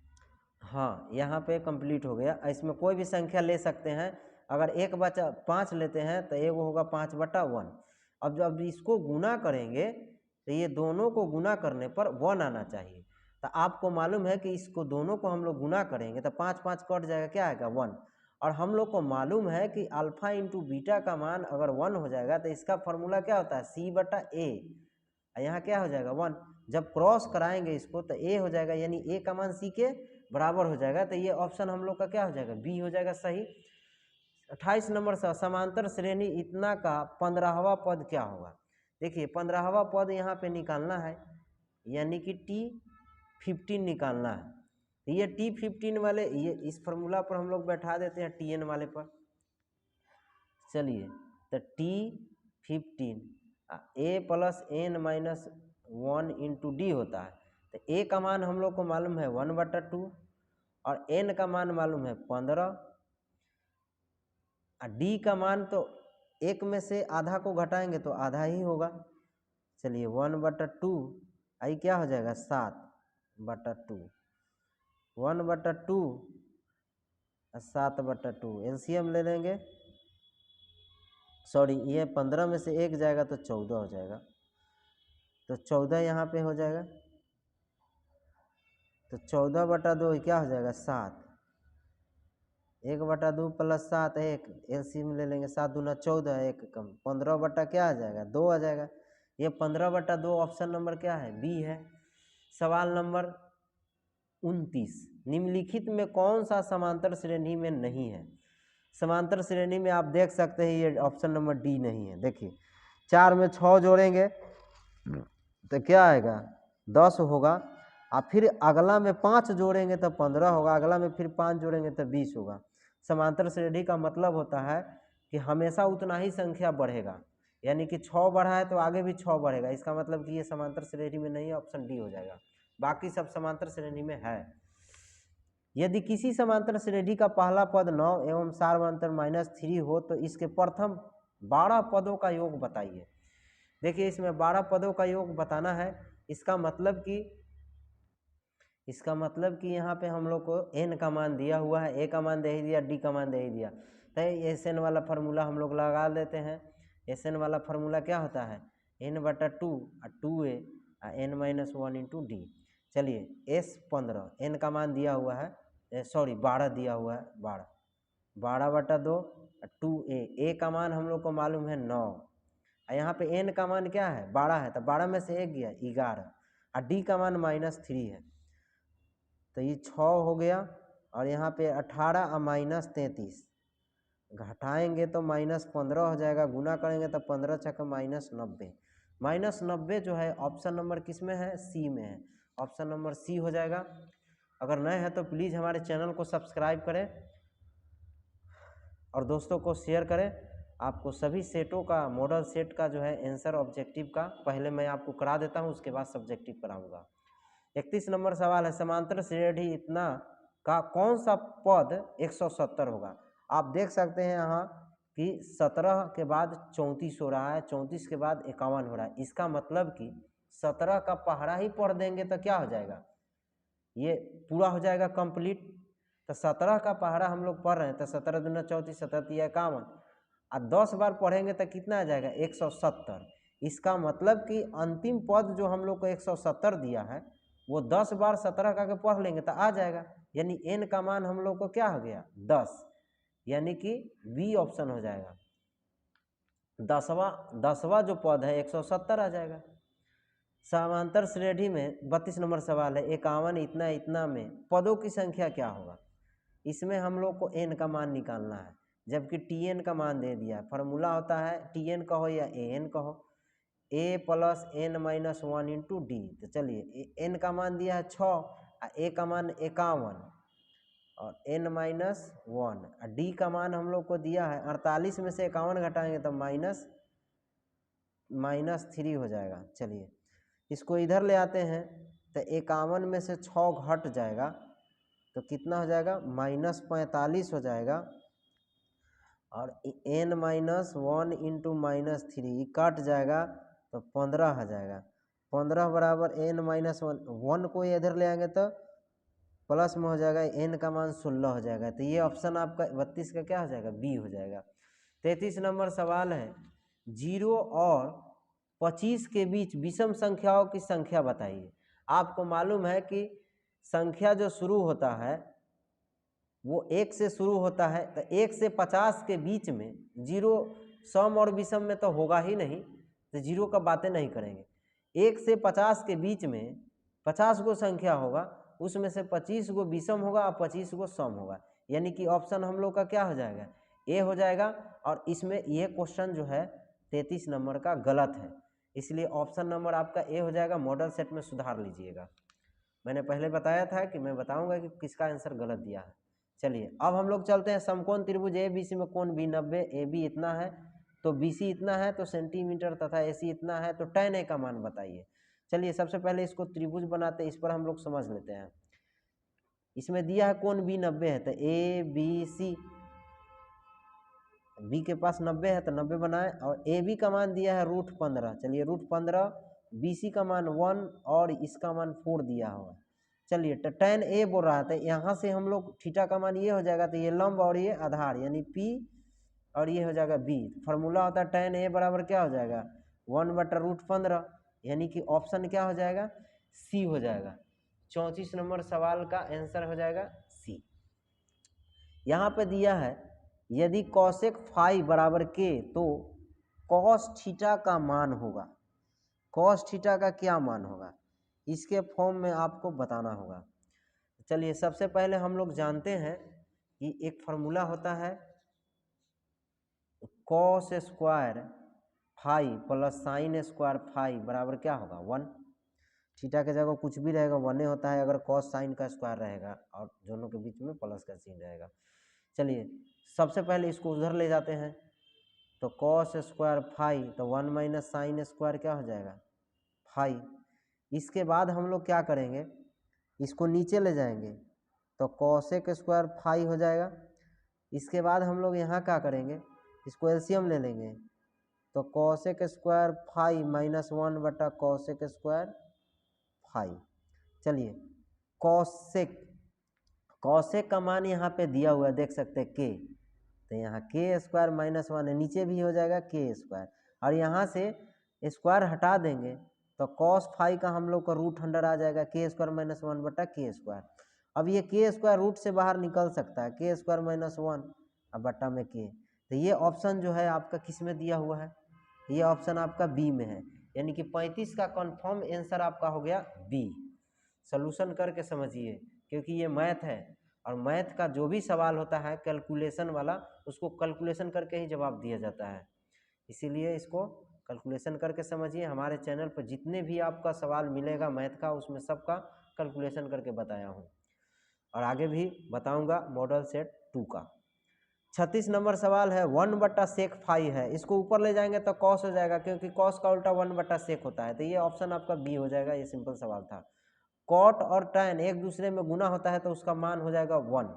हाँ यहाँ पे कंप्लीट हो गया। इसमें कोई भी संख्या ले सकते हैं, अगर 1/5 लेते हैं तो ये वो होगा 5/1। अब जब इसको गुना करेंगे तो ये दोनों को गुना करने पर 1 आना चाहिए। तो आपको मालूम है कि इसको दोनों को हम लोग गुना करेंगे तो 5 5 कट जाएगा, क्या आएगा 1। और हम लोग को मालूम है कि अल्फा इंटू बीटा का मान अगर 1 हो जाएगा तो इसका फॉर्मूला क्या होता है c/a। यहाँ क्या हो जाएगा 1। जब क्रॉस कराएंगे इसको तो a हो जाएगा, यानी a का मान c के बराबर हो जाएगा। तो ये ऑप्शन हम लोग का क्या हो जाएगा बी हो जाएगा सही। 28 नंबर समांतर श्रेणी इतना का 15वां पद क्या होगा? देखिए 15वां पद यहाँ पे निकालना है, यानी कि T15 निकालना है। तो ये T15 वाले ये इस फॉर्मूला पर हम लोग बैठा देते हैं Tn वाले पर। चलिए तो T15 a + n-1 into D होता है। तो a का मान हम लोग को मालूम है 1/2 और n का मान मालूम है 15 और d का मान तो एक में से आधा को घटाएंगे तो आधा ही होगा। चलिए 1/2 आई क्या हो जाएगा 7/2, 1/2 और 7/2 एलसीएम ले लेंगे। सॉरी ये 15 में से 1 जाएगा तो 14 हो जाएगा, तो 14 यहाँ पे हो जाएगा। तो 14/2 क्या हो जाएगा 7, 1/2 + 7 1, एलसीएम ले लेंगे, 7 दूना 14, 1 कम 15 बटा क्या आ जाएगा 2 आ जाएगा। ये 15/2 ऑप्शन नंबर क्या है बी है। सवाल नंबर 29, निम्नलिखित में कौन सा समांतर श्रेणी में नहीं है? समांतर श्रेणी में आप देख सकते हैं ये ऑप्शन नंबर डी नहीं है। देखिए 4 में 6 जोड़ेंगे तो क्या आएगा 10 होगा, और फिर अगला में 5 जोड़ेंगे तो 15 होगा, अगला में फिर 5 जोड़ेंगे तो 20 होगा। समांतर श्रेणी का मतलब होता है कि हमेशा उतना ही संख्या बढ़ेगा, यानी कि 6 बढ़ा है तो आगे भी 6 बढ़ेगा। इसका मतलब कि ये समांतर श्रेणी में नहीं है, ऑप्शन डी हो जाएगा। बाकी सब समांतर श्रेणी में है। यदि किसी समांतर श्रेणी का पहला पद 9 एवं सार्वंतर -3 हो तो इसके प्रथम 12 पदों का योग बताइए। देखिए इसमें 12 पदों का योग बताना है। इसका मतलब कि यहाँ पे हम लोग को n का मान दिया हुआ है, a का मान दे ही दिया, d का मान दे ही दिया, तो SN वाला फार्मूला हम लोग लगा देते हैं। SN वाला फार्मूला क्या होता है n/2 और 2a n-1 इंटू डी। चलिए S15 n का मान दिया हुआ है, सॉरी 12 दिया हुआ है, 12/2 और 2a का मान हम लोग को मालूम है 9, और यहाँ पे n का मान क्या है 12 है, तो 12 में से 1 गया 11, और d का मान -3 है, तो ये 6 हो गया। और यहाँ पे 18 और -33 घटाएंगे तो -15 हो जाएगा, गुना करेंगे तो 15 छक्का -90, -90 जो है ऑप्शन नंबर किस में है सी में है, ऑप्शन नंबर सी हो जाएगा। अगर नए हैं तो प्लीज़ हमारे चैनल को सब्सक्राइब करें और दोस्तों को शेयर करें। आपको सभी सेटों का मॉडल सेट का जो है आंसर ऑब्जेक्टिव का पहले मैं आपको करा देता हूं, उसके बाद सब्जेक्टिव कराऊंगा। 31 नंबर सवाल है, समांतर श्रेणी इतना का कौन सा पद 170 होगा? आप देख सकते हैं यहाँ कि 17 के बाद 34 हो रहा है, 34 के बाद 51 हो रहा है। इसका मतलब कि 17 का पहाड़ा ही पढ़ देंगे तो क्या हो जाएगा, ये पूरा हो जाएगा कंप्लीट। तो 17 का पहाड़ा हम लोग पढ़ रहे हैं तो 17 दूना 34, 17 51, और 10 बार पढ़ेंगे तो कितना आ जाएगा 170। इसका मतलब कि अंतिम पद जो हम लोग को 170 दिया है वो 10 बार 17 का के पढ़ लेंगे तो आ जाएगा, यानी n का मान हम लोग को क्या हो गया 10, यानी कि बी ऑप्शन हो जाएगा। दसवां जो पद है 170 आ जाएगा। समांतर श्रेणी में 32 नंबर सवाल है, 51 इतना इतना में पदों की संख्या क्या होगा। इसमें हम लोग को n का मान निकालना है, जबकि tn का मान दे दिया है। फार्मूला होता है tn कहो या an कहो, a plus n minus 1 into D. तो चलिए n का मान दिया है 6, a का मान 51 और n माइनस 1 और d का मान हम लोग को दिया है 48 में से 51 घटाएंगे तो -3 हो जाएगा। चलिए इसको इधर ले आते हैं तो 51 में से 6 घट जाएगा तो कितना हो जाएगा, -45 हो जाएगा। और n माइनस 1 इंटू -3 कट जाएगा तो 15 हो जाएगा। 15 बराबर n माइनस 1 को इधर ले आएंगे तो प्लस में हो जाएगा, n का मान 16 हो जाएगा। तो ये ऑप्शन आपका 32 का क्या हो जाएगा, बी हो जाएगा। 33 नंबर सवाल है, 0 और 25 के बीच विषम संख्याओं की संख्या बताइए। आपको मालूम है कि संख्या जो शुरू होता है वो 1 से शुरू होता है, तो 1 से 50 के बीच में 0 सम और विषम में तो होगा ही नहीं, तो 0 का बातें नहीं करेंगे। 1 से 50 के बीच में 50 गो संख्या होगा, उसमें से 25 गो विषम होगा और 25 गो सम होगा, यानी कि ऑप्शन हम लोग का क्या हो जाएगा, ए हो जाएगा। और इसमें ये क्वेश्चन जो है 33 नंबर का गलत है, इसलिए ऑप्शन नंबर आपका ए हो जाएगा। मॉडल सेट में सुधार लीजिएगा। मैंने पहले बताया था कि मैं बताऊंगा कि किसका आंसर गलत दिया है। चलिए अब हम लोग चलते हैं, समकोण त्रिभुज ए बी सी में कोण बी 90, ए बी इतना है तो बी सी इतना है तो सेंटीमीटर तथा ए सी इतना है तो tan ए का मान बताइए। चलिए सबसे पहले इसको त्रिभुज बनाते हैं, इस पर हम लोग समझ लेते हैं। इसमें दिया है कोण बी 90 है तो ए बी सी, बी के पास 90 है तो 90 बनाए, और ए बी का मान दिया है √15। चलिए √15, बी सी का मान 1 और इसका मान 4 दिया हुआ है। चलिए तो tan ए बोल रहा था, यहाँ से हम लोग थीटा का मान ये हो जाएगा, तो ये लंब और ये आधार यानी P और ये हो जाएगा B। फार्मूला होता है tan ए बराबर क्या हो जाएगा, 1/√15, यानी कि ऑप्शन क्या हो जाएगा, C हो जाएगा। 34 नंबर सवाल का आंसर हो जाएगा C। यहाँ पे दिया है यदि कॉसेक फाई बराबर के तो कॉस थीटा का मान होगा। कॉस थीटा का क्या मान होगा, इसके फॉर्म में आपको बताना होगा। चलिए सबसे पहले हम लोग जानते हैं कि एक फार्मूला होता है cos square phi plus sine square phi बराबर क्या होगा, 1। थीटा के जगह कुछ भी रहेगा 1 होता है अगर कॉस साइन का स्क्वायर रहेगा और दोनों के बीच में प्लस का चिन्ह रहेगा। चलिए सबसे पहले इसको उधर ले जाते हैं तो कॉस स्क्वायर फाई तो 1 माइनस साइन स्क्वायर क्या हो जाएगा, फाई। इसके बाद हम लोग क्या करेंगे, इसको नीचे ले जाएंगे तो कॉसेक स्क्वायर फाई हो जाएगा। इसके बाद हम लोग यहाँ क्या करेंगे, इसको एलसीएम ले लेंगे तो कॉसेक स्क्वायर फाई -1 बटा कॉसेक स्क्वायर फाई। चलिए कॉसेक, कॉसेक का मान यहाँ पे दिया हुआ है देख सकते हैं के, तो यहाँ के स्क्वायर -1 है, नीचे भी हो जाएगा के स्क्वायर, और यहाँ से स्क्वायर हटा देंगे तो कॉस फाई का हम लोग का रूट अंडर आ जाएगा के स्क्वायर -1 बटा के स्क्वायर। अब ये के स्क्वायर रूट से बाहर निकल सकता है, के स्क्वायर -1 अब बट्टा में के, तो ये ऑप्शन जो है आपका किस में दिया हुआ है, ये ऑप्शन आपका बी में है, यानी कि 35 का कंफर्म आंसर आपका हो गया बी। सॉल्यूशन करके समझिए क्योंकि ये मैथ है और मैथ का जो भी सवाल होता है कैलकुलेशन वाला, उसको कैलकुलेशन करके ही जवाब दिया जाता है, इसीलिए इसको कैलकुलेशन करके समझिए। हमारे चैनल पर जितने भी आपका सवाल मिलेगा मैथ का, उसमें सबका कैलकुलेशन करके बताया हूँ और आगे भी बताऊँगा मॉडल सेट 2 का। 36 नंबर सवाल है 1/sec फाई है, इसको ऊपर ले जाएंगे तो कॉस हो जाएगा क्योंकि कॉस का उल्टा 1/sec होता है, तो ये ऑप्शन आपका बी हो जाएगा। ये सिंपल सवाल था। कॉट और टैन एक दूसरे में गुना होता है तो उसका मान हो जाएगा 1,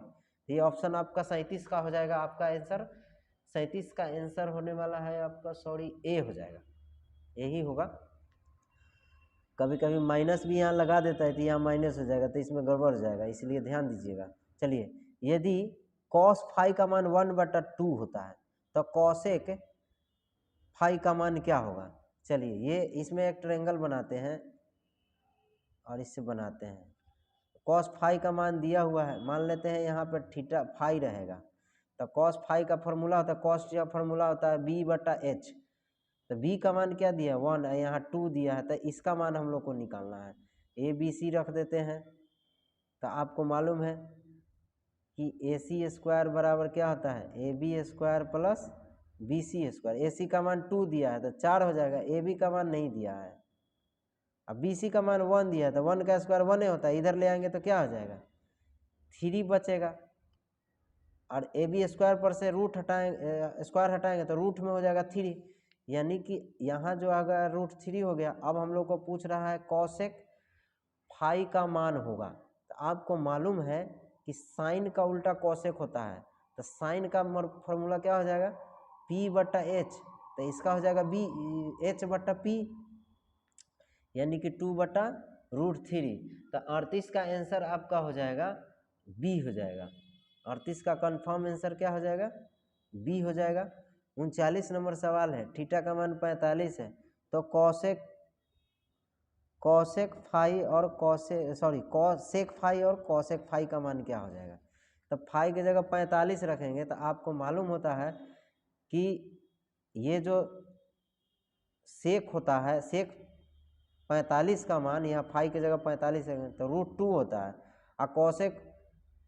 ये ऑप्शन आपका 37 का हो जाएगा। आपका आंसर 37 का आंसर होने वाला है आपका, सॉरी ए हो जाएगा, यही होगा। कभी कभी माइनस भी यहाँ लगा देता है तो यहाँ माइनस हो जाएगा, तो इसमें गड़बड़ हो जाएगा, इसलिए ध्यान दीजिएगा। चलिए यदि कॉस फाई का मान 1/2 होता है तो कॉसेक फाई का मान क्या होगा। चलिए ये इसमें एक ट्रायंगल बनाते हैं और इससे बनाते हैं। कॉस फाई का मान दिया हुआ है, मान लेते हैं यहाँ पर थीटा फाई रहेगा, तो कॉस फाई का फॉर्मूला होता है, कॉस का फॉर्मूला होता है b/h, तो बी का मान क्या दिया 1 है, यहाँ 2 दिया है, तो इसका मान हम लोग को निकालना है। ए बी सी रख देते हैं। तो आपको मालूम है कि ए सी स्क्वायर बराबर क्या होता है, A B square plus B C square. A C का मान 2 दिया है तो 4 हो जाएगा, ए बी का मान नहीं दिया है। अब बी सी का मान 1 दिया है तो 1 का स्क्वायर 1 होता है, इधर ले आएंगे तो क्या हो जाएगा 3 बचेगा। और ए बी स्क्वायर पर से रूट हटाएंगे, स्क्वायर हटाएंगे तो रूट में हो जाएगा 3, यानी कि यहाँ जो अगर √3 हो गया। अब हम लोग को पूछ रहा है कॉसेक फाई का मान होगा। तो आपको मालूम है कि साइन का उल्टा कॉसेक होता है, तो साइन का फॉर्मूला क्या हो जाएगा P/H, तो इसका हो जाएगा H/P, यानी कि 2/√3। तो 38 का आंसर आपका हो जाएगा बी हो जाएगा। 38 का कंफर्म आंसर क्या हो जाएगा बी हो जाएगा। 39 नंबर सवाल है, थीटा का मान 45 है, तो कॉसेक फाई और कॉसेक फाई और कॉसेक फाई का मान क्या हो जाएगा। तो फाई की जगह 45 रखेंगे तो आपको मालूम होता है कि ये जो सेक होता है, सेक 45 का मान यहाँ फाई की जगह 45 रखेंगे तो √2 होता है, और कॉसेक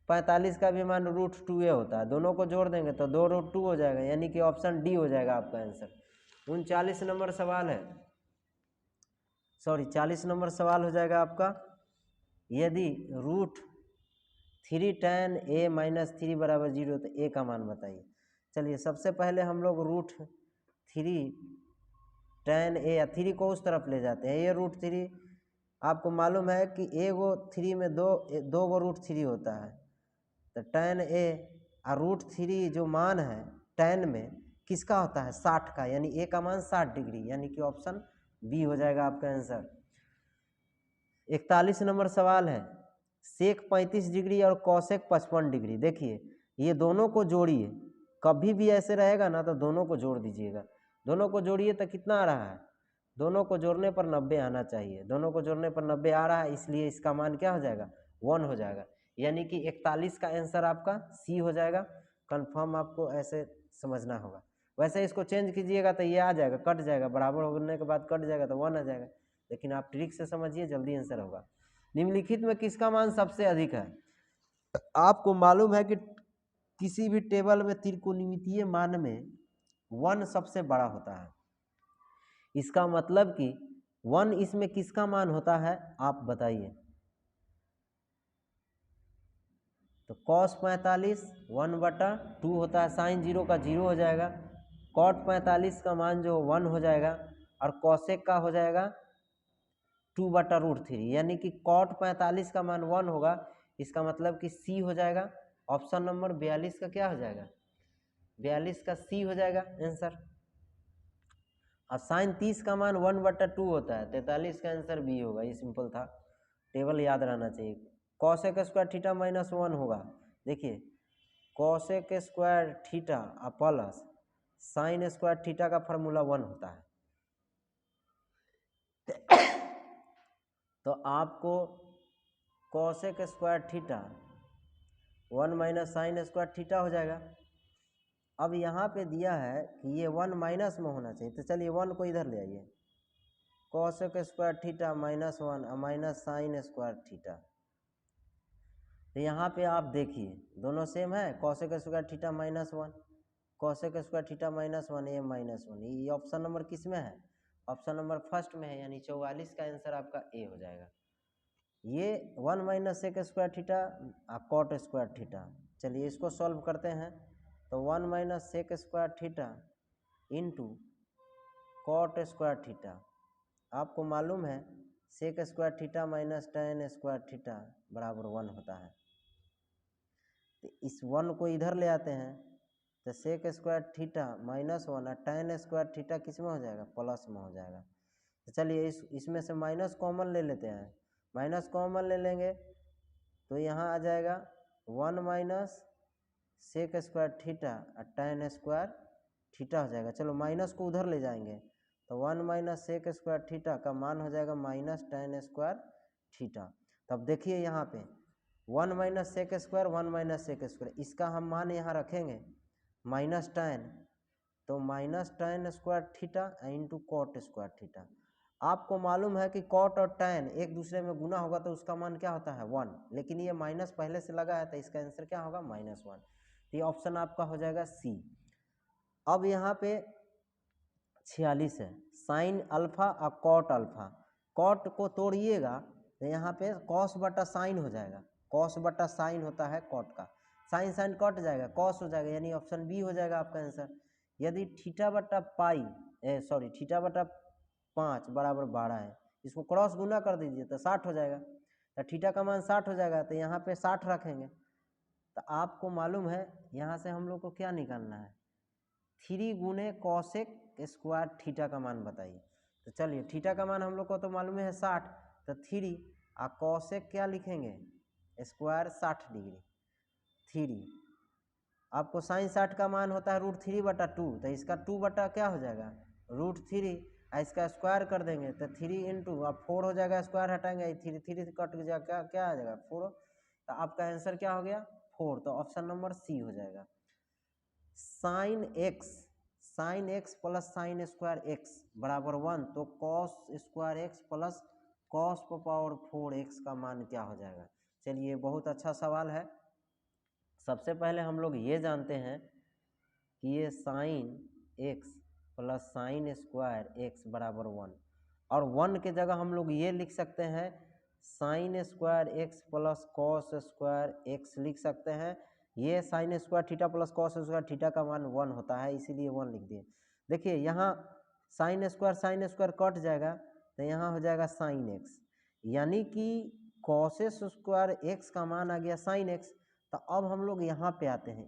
45 का भी मान √2 होता है। दोनों को जोड़ देंगे तो 2√2 हो जाएगा, यानी कि ऑप्शन डी हो जाएगा आपका आंसर। 39 नंबर सवाल है, 40 नंबर सवाल हो जाएगा आपका, यदि √3 tan a - 3 = 0 तो a का मान बताइए। चलिए सबसे पहले हम लोग √3 tan a या 3 को उस तरफ ले जाते हैं। ये √3 आपको मालूम है कि ए गो 3 में दो गो √3 होता है, तो tan a और √3 जो मान है tan में किसका होता है 60 का, यानी a का मान 60 डिग्री, यानी कि ऑप्शन बी हो जाएगा आपका आंसर। 41 नंबर सवाल है, सेक 35 डिग्री और कॉसेक 55 डिग्री। देखिए ये दोनों को जोड़िए, कभी भी ऐसे रहेगा ना तो दोनों को जोड़ दीजिएगा। दोनों को जोड़िए तो कितना आ रहा है, दोनों को जोड़ने पर 90 आना चाहिए। दोनों को जोड़ने पर 90 आ रहा है, इसलिए इसका मान क्या हो जाएगा 1 हो जाएगा, यानी कि 41 का आंसर आपका सी हो जाएगा। कंफर्म आपको ऐसे समझना होगा। वैसे इसको चेंज कीजिएगा तो ये आ जाएगा, कट जाएगा, बराबर होने के बाद कट जाएगा तो 1 आ जाएगा, लेकिन आप ट्रिक से समझिए जल्दी आंसर होगा। निम्नलिखित में किसका मान सबसे अधिक है। आपको मालूम है कि किसी भी टेबल में त्रिकोणमितीय मान में 1 सबसे बड़ा होता है, इसका मतलब कि 1 इसमें किसका मान होता है आप बताइए। तो cos 45 1/2 होता है, साइन 0 का 0 हो जाएगा, cot 45 का मान जो 1 हो जाएगा, और cosec का हो जाएगा 2/√3, यानी कि cot 45 का मान 1 होगा, इसका मतलब कि सी हो जाएगा। ऑप्शन नंबर 42 का क्या हो जाएगा 42 का सी हो जाएगा आंसर। और साइन 30 का मान 1/2 होता है, 43 का आंसर बी होगा। ये सिंपल था, टेबल याद रहना चाहिए। कॉसेक स्क्वायर थीटा -1 होगा। देखिए cosec square theta plus sine square theta का फार्मूला 1 होता है। तो आपको cosec square theta 1 - sign square theta हो जाएगा। अब यहाँ पे दिया है कि ये 1 माइनस में होना चाहिए, तो चलिए 1 को इधर ले आइए, cosec square theta -1 - sign square theta. तो यहाँ पे आप देखिए दोनों सेम है, cosec square theta -1 cosec square theta -1 ये -1, ये ऑप्शन नंबर किस में है ऑप्शन नंबर फर्स्ट में है, यानी 44 का आंसर आपका ए हो जाएगा। ये 1 - sec square theta cot square theta. चलिए इसको सॉल्व करते हैं, तो 1 - sec square theta into cot square theta. आपको मालूम है sec square theta minus tan square theta बराबर 1 होता है। तो इस 1 को इधर ले आते हैं, तो सेक स्क्वायर थीटा -1 और tan स्क्वायर थीटा किस में हो जाएगा प्लस में हो जाएगा। तो चलिए इसमें से माइनस कॉमन ले लेते हैं, माइनस कॉमन ले लेंगे तो यहाँ आ जाएगा 1 - सेक स्क्वायर थीटा और tan स्क्वायर थीटा हो जाएगा। चलो माइनस को उधर ले जाएंगे, तो 1 - सेक स्क्वायर थीटा का मान हो जाएगा -tan स्क्वायर थीटा। तब देखिए यहाँ पे 1 - सेक स्क्वायर 1 - सेक स्क्वायर, इसका हम मान यहाँ रखेंगे -tan, तो minus tan square theta into cot square theta. आपको मालूम है कि कॉट और tan एक दूसरे में गुना होगा तो उसका मान क्या होता है 1, लेकिन ये माइनस पहले से लगा है तो इसका आंसर क्या होगा -1। तो ये ऑप्शन आपका हो जाएगा सी। अब यहाँ पे 46 है, साइन अल्फा और कॉट अल्फा। कॉट को तोड़िएगा तो यहाँ पे कॉस बटा साइन हो जाएगा, कॉस बटा साइन होता है कॉट का, साइन साइन कट जाएगा, कॉस हो जाएगा, यानी ऑप्शन बी हो जाएगा आपका आंसर। यदि थीटा बटा पाई थीटा बटा 5 बराबर 12 है, इसको क्रॉस गुना कर दीजिए तो 60 हो जाएगा, तो थीटा का मान 60 हो जाएगा, तो यहाँ पे 60 रखेंगे। तो आपको मालूम है यहाँ से हम लोग को क्या निकालना है, 3 गुने कॉसेक स्क्वायर थीटा का मान बताइए। तो चलिए थीटा का मान हम लोग को तो मालूम है 60, तो 3 और कॉसेक क्या लिखेंगे स्क्वायर 60 डिग्री 3। आपको साइन 60 का मान होता है √3/2, तो इसका 2 बटा क्या हो जाएगा √3, इसका स्क्वायर कर देंगे तो 3 इंटू अब 4 हो जाएगा, स्क्वायर हटाएंगे 3 कट जाएगा, क्या आ जाएगा 4। तो आपका आंसर क्या हो गया 4, तो ऑप्शन नंबर सी हो जाएगा। Sine x plus sine square x बराबर 1, तो cos square x plus cos power 4x का मान क्या हो जाएगा। चलिए बहुत अच्छा सवाल है। सबसे पहले हम लोग ये जानते हैं कि ये sine x plus sine square x बराबर 1, और 1 के जगह हम लोग ये लिख सकते हैं sine square x plus cos square x लिख सकते हैं। ये sign square theta plus cos square theta का मान 1 होता है, इसीलिए 1 लिख दिए। देखिए यहाँ साइन स्क्वायर कट जाएगा तो यहाँ हो जाएगा साइन एक्स, यानी कि कॉस स्क्वायर एक्स का मान आ गया साइन एक्स। तो अब हम लोग यहाँ पे आते हैं,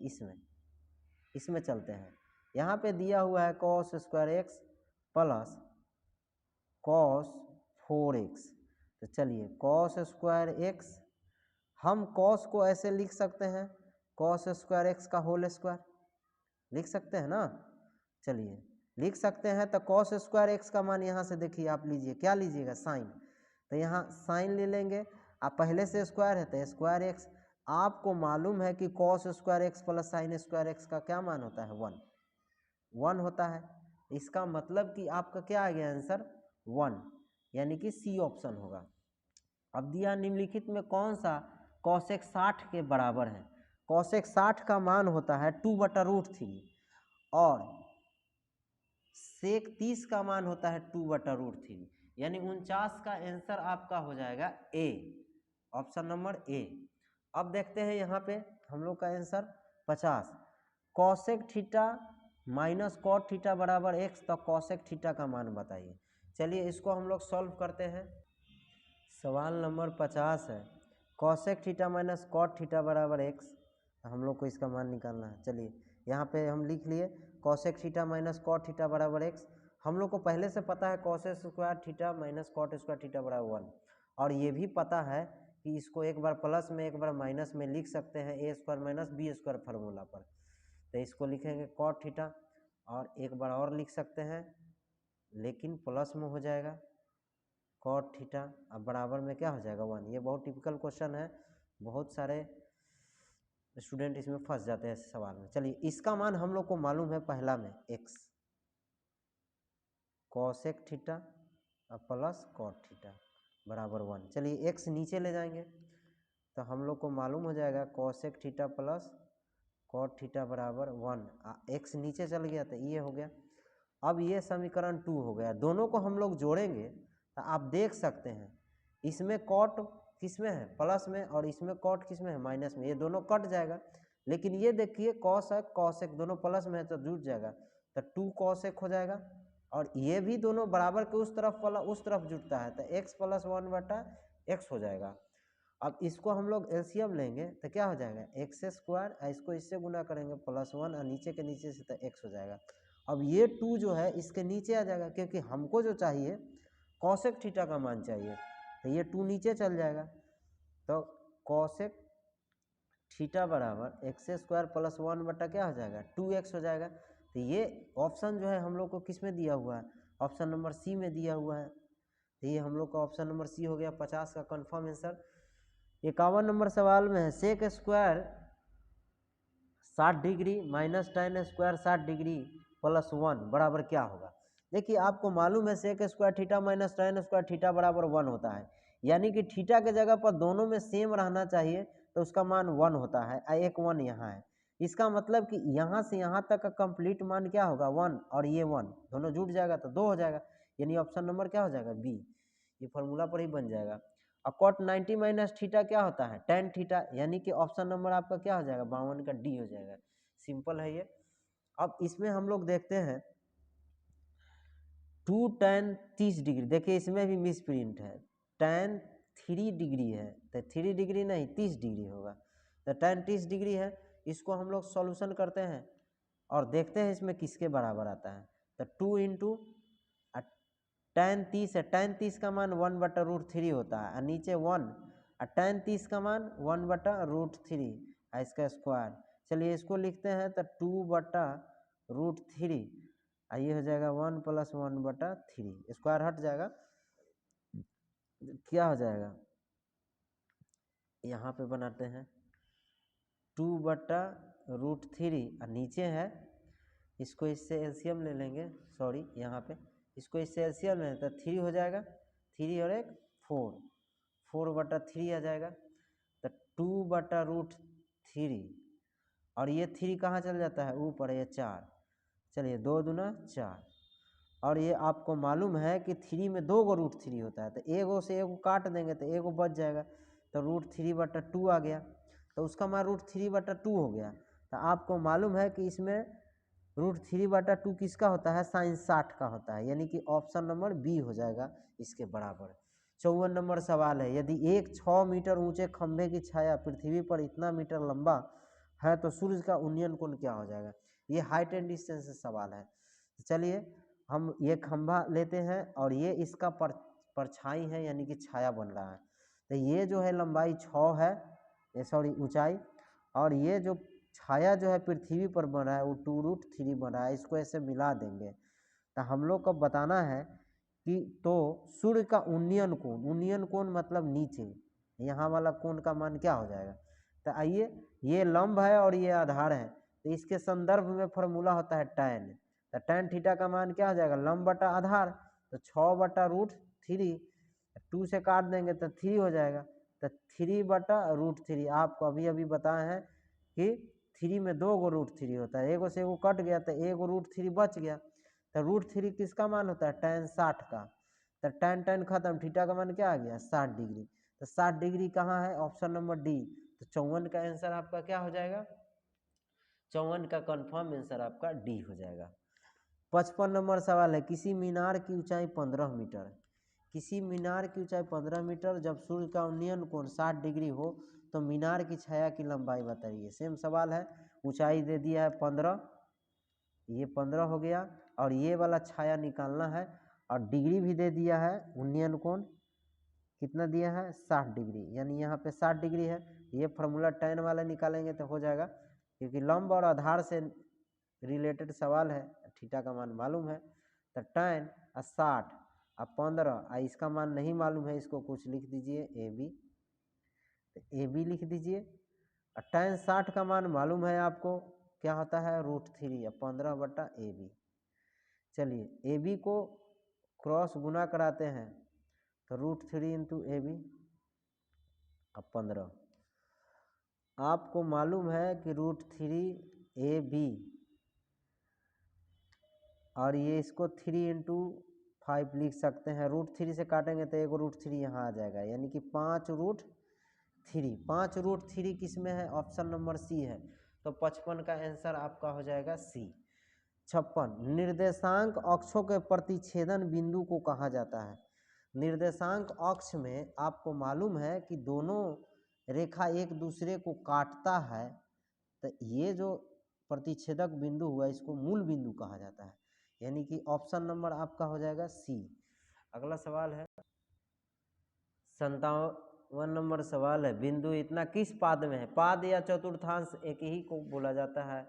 इसमें चलते हैं। यहाँ पे दिया हुआ है cos square x plus cos 4x, तो चलिए कॉस स्क्वायर एक्स, हम कॉस को ऐसे लिख सकते हैं कॉस स्क्वायर एक्स का होल स्क्वायर लिख सकते हैं ना। चलिए लिख सकते हैं, तो कॉस स्क्वायर एक्स का मान यहाँ से देखिए आप लीजिए, क्या लीजिएगा साइन, तो यहाँ साइन ले लेंगे, आप पहले से स्क्वायर है तो स्क्वायर एक्स। आपको मालूम है कि cos square x plus sine square x का क्या मान होता है 1 होता है। इसका मतलब कि आपका क्या आ गया आंसर 1, यानी कि सी ऑप्शन होगा। अब दिया निम्नलिखित में कौन सा कॉसेक 60 के बराबर है। कॉसेक 60 का मान होता है 2/√3 और सेक 30 का मान होता है 2/√3, यानी 49 का आंसर आपका हो जाएगा ए, ऑप्शन नंबर ए। अब देखते हैं यहाँ पे हम लोग का answer 50, cosec theta minus cot theta बराबर एक्स, तो कॉसेक थीटा का मान बताइए। चलिए इसको हम लोग सॉल्व करते हैं। सवाल नंबर 50 है, cosec theta minus cot theta बराबर एक्स, हम लोग को इसका मान निकालना है। चलिए यहाँ पे हम लिख लिए cosec theta minus cot theta बराबर एक्स। हम लोग को पहले से पता है cosec square theta minus cot square theta बराबर 1, और ये भी पता है कि इसको एक बार प्लस में एक बार माइनस में लिख सकते हैं A square minus B square formula पर। तो इसको लिखेंगे कॉट थीटा, और एक बार और लिख सकते हैं लेकिन प्लस में हो जाएगा कॉट थीटा, अब बराबर में क्या हो जाएगा 1। ये बहुत टिपिकल क्वेश्चन है, बहुत सारे स्टूडेंट इसमें फंस जाते हैं सवाल में। चलिए इसका मान हम लोग को मालूम है पहला में एक्स, कॉसेक थीटा और प्लस कॉट थीटा बराबर 1। चलिए एक्स नीचे ले जाएंगे तो हम लोग को मालूम हो जाएगा cosec theta plus cot theta बराबर 1, एक्स नीचे चल गया तो ये हो गया। अब ये समीकरण 2 हो गया, दोनों को हम लोग जोड़ेंगे तो आप देख सकते हैं इसमें कॉट किस में है प्लस में, और इसमें कॉट किस में है माइनस में, ये दोनों कट जाएगा। लेकिन ये देखिए कॉसेक दोनों प्लस में है तो जुट जाएगा, तो 2 कॉसेक हो जाएगा, और ये भी दोनों बराबर के उस तरफ जुटता है तो x प्लस 1/x हो जाएगा। अब इसको हम लोग एलसीएम लेंगे तो क्या हो जाएगा एक्स स्क्वायर, इसको इससे गुना करेंगे +1 और नीचे के नीचे से तो x हो जाएगा। अब ये 2 जो है इसके नीचे आ जाएगा, क्योंकि हमको जो चाहिए कॉसेक थीटा का मान चाहिए, तो ये 2 नीचे चल जाएगा, तो कॉसेक थीटा बराबर एक्स स्क्वायर प्लस 1 बटा क्या हो जाएगा 2x हो जाएगा। तो ये ऑप्शन जो है हम लोग को किस में दिया हुआ है, ऑप्शन नंबर सी में दिया हुआ है, तो ये हम लोग का ऑप्शन नंबर सी हो गया 50 का कन्फर्म आंसर। 51 नंबर सवाल में है sec square 60 degree minus tan square 60 degree plus 1 बराबर क्या होगा। देखिए आपको मालूम है sec square theta minus tan square theta बराबर 1 होता है, यानी कि थीटा के जगह पर दोनों में सेम रहना चाहिए, तो उसका मान 1 होता है। एक 1 यहाँ है, इसका मतलब कि यहाँ से यहाँ तक का कंप्लीट मान क्या होगा 1, और ये 1 दोनों जुट जाएगा तो 2 हो जाएगा, यानी ऑप्शन नंबर क्या हो जाएगा बी। ये फॉर्मूला पर ही बन जाएगा। और कॉट 90 माइनस थीटा क्या होता है tan थीटा, यानी कि ऑप्शन नंबर आपका क्या हो जाएगा 52 का डी हो जाएगा। सिंपल है ये। अब इसमें हम लोग देखते हैं 2 tan 30 डिग्री, देखिए इसमें भी मिस प्रिंट है, tan 3 डिग्री है, तो 3 डिग्री नहीं 30 डिग्री होगा, तो tan 30 डिग्री है। इसको हम लोग सॉल्यूशन करते हैं और देखते हैं इसमें किसके बराबर आता है। तो 2 इंटू tan 30 है, tan 30 का मान 1/√3 होता है, और नीचे 1, और tan 30 का मान 1/√3 है, इसका स्क्वायर। चलिए इसको लिखते हैं तो 2/√3, ये हो जाएगा 1 + 1/3, स्क्वायर हट जाएगा, क्या हो जाएगा यहाँ पे बनाते हैं 2/√3, और नीचे है इसको इससे एलसीएम ले लेंगे, सॉरी यहाँ पे इसको इससे एलसीएम ले तो 3 हो जाएगा, 3 और 1 4, 4/3 आ जाएगा, तो 2/√3, और ये 3 कहाँ चल जाता है ऊपर, ये 4, चलिए 2 दूना 4, और ये आपको मालूम है कि 3 में 2 गो √3 होता है, तो एगो से एगो काट देंगे तो एगो बच जाएगा, तो √3/2 आ गया, तो उसका मान √3/2 हो गया। तो आपको मालूम है कि इसमें √3/2 किसका होता है, sin 60 का होता है, यानी कि ऑप्शन नंबर बी हो जाएगा इसके बराबर। 54 नंबर सवाल है, यदि एक 6 मीटर ऊंचे खंभे की छाया पृथ्वी पर इतना मीटर लंबा है तो सूर्य का उन्नयन कोण क्या हो जाएगा। ये हाइट एंड डिस्टेंस से सवाल है। चलिए हम ये खंभा लेते हैं और ये इसका परछाई है, यानी कि छाया बन रहा है, तो ये जो है लंबाई 6 है, ये सॉरी ऊंचाई, और ये जो छाया जो है पृथ्वी पर बन रहा है वो 2√3 बन रहा है, इसको ऐसे मिला देंगे तो हम लोग को बताना है कि तो सूर्य का उन्नयन कोण मतलब नीचे यहाँ वाला कोण का मान क्या हो जाएगा। तो आइए ये लंब है और ये आधार है, तो इसके संदर्भ में फॉर्मूला होता है tan, तो tan थीटा का मान क्या हो जाएगा लंब बटा आधार, तो 6/√3, 2 से काट देंगे तो 3 हो जाएगा, तो 3/√3। आपको अभी अभी बताए हैं कि 3 में 2 गो √3 होता है, एगो से एगो कट गया तो एगो √3 बच गया, तो √3 किसका मान होता है tan 60 का, तो tan खत्म, थीटा का मान क्या आ गया 60 डिग्री, तो 60 डिग्री कहाँ है ऑप्शन नंबर डी, तो 54 का आंसर आपका क्या हो जाएगा, 54 का कंफर्म आंसर आपका डी हो जाएगा। 55 नंबर सवाल है, किसी मीनार की ऊंचाई 15 मीटर, किसी मीनार की ऊंचाई 15 मीटर, जब सूर्य का उन्नयन कोण 60 डिग्री हो तो मीनार की छाया की लंबाई बताइए। सेम सवाल है, ऊंचाई दे दिया है 15, ये 15 हो गया, और ये वाला छाया निकालना है, और डिग्री भी दे दिया है, उन्नयन कोण कितना दिया है 60 डिग्री, यानी यहाँ पे 60 डिग्री है। ये फार्मूला tan वाला निकालेंगे तो हो जाएगा, क्योंकि लंब और आधार से रिलेटेड सवाल है, थीटा का मान मालूम है, तो tan 60 और 15, इसका मान नहीं मालूम है, इसको कुछ लिख दीजिए ए बी, तो ए बी लिख दीजिए, और tan 60 का मान मालूम है आपको क्या होता है √3 या 15/AB। चलिए ए बी को क्रॉस गुना कराते हैं तो √3 इंटू AB और 15, आपको मालूम है कि √3AB, और ये इसको 3 इंटू 5 लिख सकते हैं, √3 से काटेंगे तो एगो √3 यहाँ आ जाएगा, यानी कि 5√3, 5√3 किस में है ऑप्शन नंबर सी है, तो 55 का आंसर आपका हो जाएगा सी। 56 निर्देशांक अक्षों के प्रतिच्छेदन बिंदु को कहा जाता है। निर्देशांक अक्ष में आपको मालूम है कि दोनों रेखा एक दूसरे को काटता है, तो ये जो प्रतिच्छेदक बिंदु हुआ इसको मूल बिंदु कहा जाता है, यानी कि ऑप्शन नंबर आपका हो जाएगा सी। अगला सवाल है 57 नंबर सवाल है, बिंदु इतना किस पाद में है, पाद या चतुर्थांश एक ही को बोला जाता है,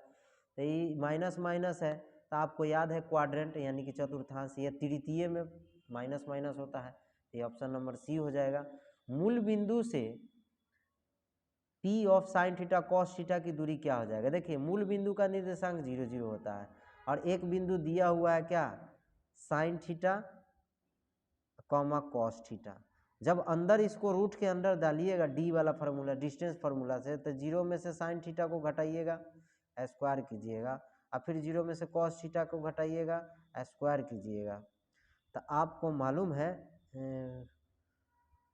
तो ये माइनस माइनस है, तो आपको याद है क्वाड्रेंट यानी कि चतुर्थांश, ये तृतीय में माइनस माइनस होता है, तो ये ऑप्शन नंबर सी हो जाएगा। मूल बिंदु से P of sine theta cos theta की दूरी क्या हो जाएगा। देखिए मूल बिंदु का निर्देशांक 0 0 होता है, और एक बिंदु दिया हुआ है क्या, sine theta comma cos theta. जब अंदर इसको रूट के अंदर डालिएगा डी वाला फार्मूला, डिस्टेंस फार्मूला से, तो जीरो में से साइन थीटा को घटाइएगा, स्क्वायर कीजिएगा, और फिर जीरो में से कॉस थीटा को घटाइएगा, स्क्वायर कीजिएगा। तो आपको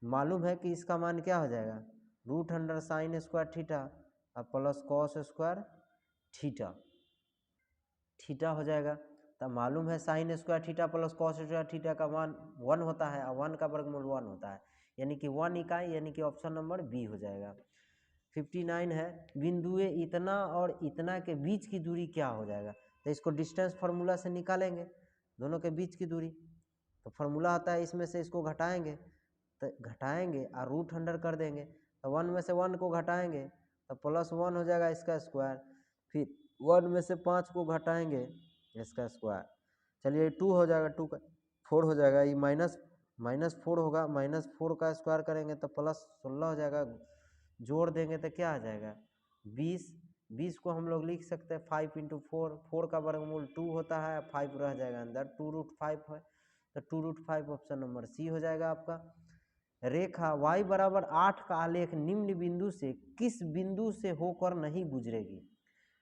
मालूम है कि इसका मान क्या हो जाएगा, root under sine square theta और plus cos square theta, theta हो जाएगा। तो मालूम है sine square theta plus cos square theta का मान 1 होता है और 1 का वर्गमूल 1 होता है, यानी कि 1 इकाई, यानी कि ऑप्शन नंबर बी हो जाएगा। 59 है, बिंदुए इतना और इतना के बीच की दूरी क्या हो जाएगा। तो इसको डिस्टेंस फार्मूला से निकालेंगे, दोनों के बीच की दूरी। तो फार्मूला आता है, इसमें से इसको घटाएंगे, तो घटाएंगे और रूट अंडर कर देंगे, तो 1 में से 1 को घटाएंगे तो प्लस 1 हो जाएगा इसका स्क्वायर, फिर 1 में से 5 को घटाएंगे इसका स्क्वायर, चलिए 2 हो जाएगा, 2 का 4 हो जाएगा, ये -4 होगा, -4 का स्क्वायर करेंगे तो प्लस 16 हो जाएगा, जोड़ देंगे तो क्या आ जाएगा 20 को हम लोग लिख सकते हैं 5 × 4, 4 का वर्गमूल 2 होता है, 5 रह जाएगा अंदर, 2√5 है, तो 2√5 ऑप्शन नंबर सी हो जाएगा आपका। रेखा y बराबर 8 का आलेख निम्न बिंदु से किस बिंदु से होकर नहीं गुजरेगी।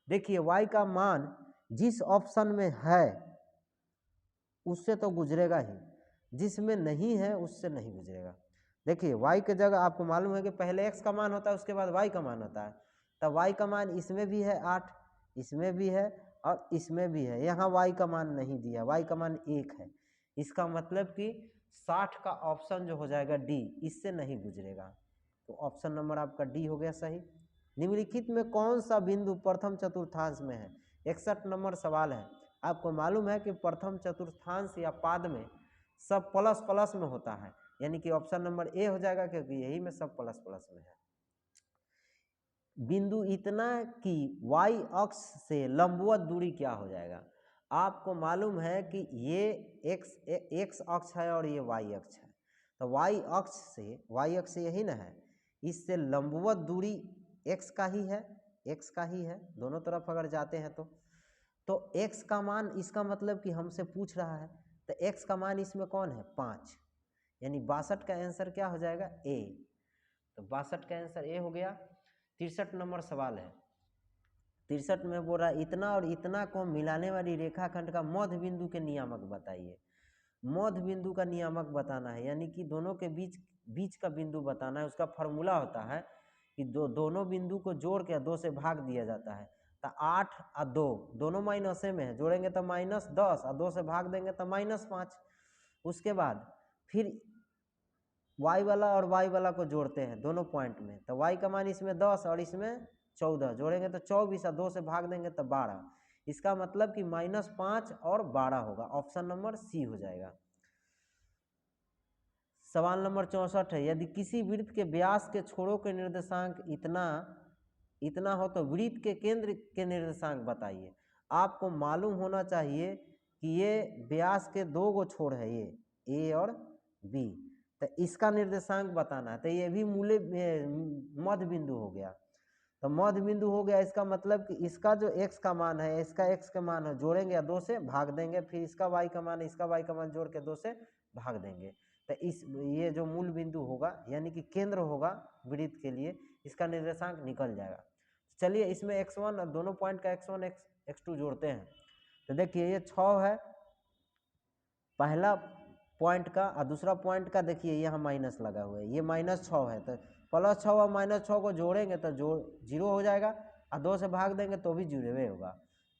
देखिए y का मान जिस ऑप्शन में है उससे तो गुजरेगा ही, जिसमें नहीं है उससे नहीं गुजरेगा। देखिए y के जगह आपको मालूम है कि पहले x का मान होता है, उसके बाद y का मान होता है, तब y का मान इसमें भी है 8, इसमें भी है और इसमें भी है, यहाँ y का मान नहीं दिया, y का मान 1 है, इसका मतलब कि 60 का ऑप्शन जो हो जाएगा डी, इससे नहीं गुजरेगा। तो ऑप्शन नंबर आपका डी हो गया सही। निम्नलिखित में कौन सा बिंदु प्रथम चतुर्थांश में है। 61 नंबर सवाल है। आपको मालूम है कि प्रथम चतुर्थांश या पाद में सब प्लस प्लस में होता है, यानी कि ऑप्शन नंबर ए हो जाएगा, क्योंकि यही में सब प्लस प्लस में है। बिंदु इतना की y अक्ष से लंबवत दूरी क्या हो जाएगा। आपको मालूम है कि ये x अक्ष है और ये y अक्ष है, तो y अक्ष से यही ना है, इससे लंबवत दूरी x का ही है, दोनों तरफ अगर जाते हैं तो x का मान, इसका मतलब कि हमसे पूछ रहा है, तो x का मान इसमें कौन है 5, यानी 62 का आंसर क्या हो जाएगा ए। तो 62 का आंसर ए हो गया। 63 नंबर सवाल है। 63 में बोल रहा है इतना और इतना को मिलाने वाली रेखाखंड का मध्य बिंदु के नियामक बताइए। मध्य बिंदु का नियामक बताना है, यानी कि दोनों के बीच का बिंदु बताना है। उसका फॉर्मूला होता है कि दोनों बिंदु को जोड़ के 2 से भाग दिया जाता है। तो 8 और 2 दोनों माइनसे में है, जोड़ेंगे तो -10 और 2 से भाग देंगे तो -5। उसके बाद फिर y वाला और y वाला को जोड़ते हैं दोनों पॉइंट में, तो y का मान इसमें 10 और इसमें 14, जोड़ेंगे तो 24 और 2 से भाग देंगे तो 12। इसका मतलब कि -5 और 12 होगा, ऑप्शन नंबर सी हो जाएगा। सवाल नंबर 64 है, यदि किसी वृत्त के व्यास के छोरों के निर्देशांक इतना हो तो वृत्त के केंद्र के निर्देशांक बताइए। आपको मालूम होना चाहिए कि ये व्यास के 2 गो छोर है, ये ए और बी, तो इसका निर्देशांक बताना है। तो ये भी मध्य बिंदु हो गया, तो मध्य बिंदु हो गया, इसका मतलब कि इसका जो x का मान है, इसका x का मान है, जोड़ेंगे या 2 से भाग देंगे, फिर इसका y का मान है, इसका y का मान जोड़ के 2 से भाग देंगे, तो ये जो मूल बिंदु होगा यानी कि केंद्र होगा वृत्त के लिए, इसका निर्देशांक निकल जाएगा। चलिए इसमें x1 और दोनों पॉइंट का x1 x2 जोड़ते हैं। तो देखिए ये 6 है पहला पॉइंट का, और दूसरा पॉइंट का देखिए यहाँ माइनस लगा हुआ है, ये -6 है, तो +6 और -6 को जोड़ेंगे तो 0 हो जाएगा, और 2 से भाग देंगे तो भी 0 होगा।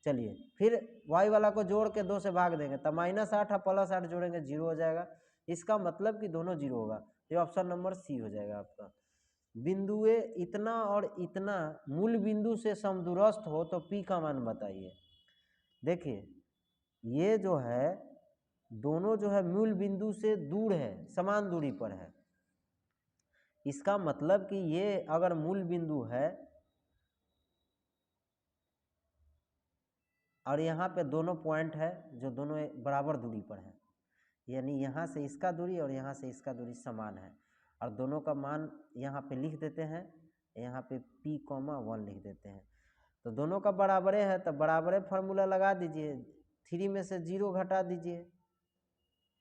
चलिए फिर y वाला को जोड़ के 2 से भाग देंगे तो -8 और +8 जोड़ेंगे 0 हो जाएगा। इसका मतलब कि दोनों 0 होगा, ये ऑप्शन नंबर सी हो जाएगा आपका। बिंदुए इतना और इतना मूल बिंदु से समदूरस्थ हो तो p का मान बताइए। देखिए ये जो है दोनों जो है मूल बिंदु से दूर है, समान दूरी पर है, इसका मतलब कि ये अगर मूल बिंदु है और यहाँ पे दोनों पॉइंट है जो दोनों बराबर दूरी पर है, यानी यहाँ से इसका दूरी और यहाँ से इसका दूरी समान है, और दोनों का मान यहाँ पे लिख देते हैं, यहाँ पे p, 1 लिख देते हैं, तो दोनों का बराबरे है, तो बराबरे फार्मूला लगा दीजिए, 3 में से 0 घटा दीजिए,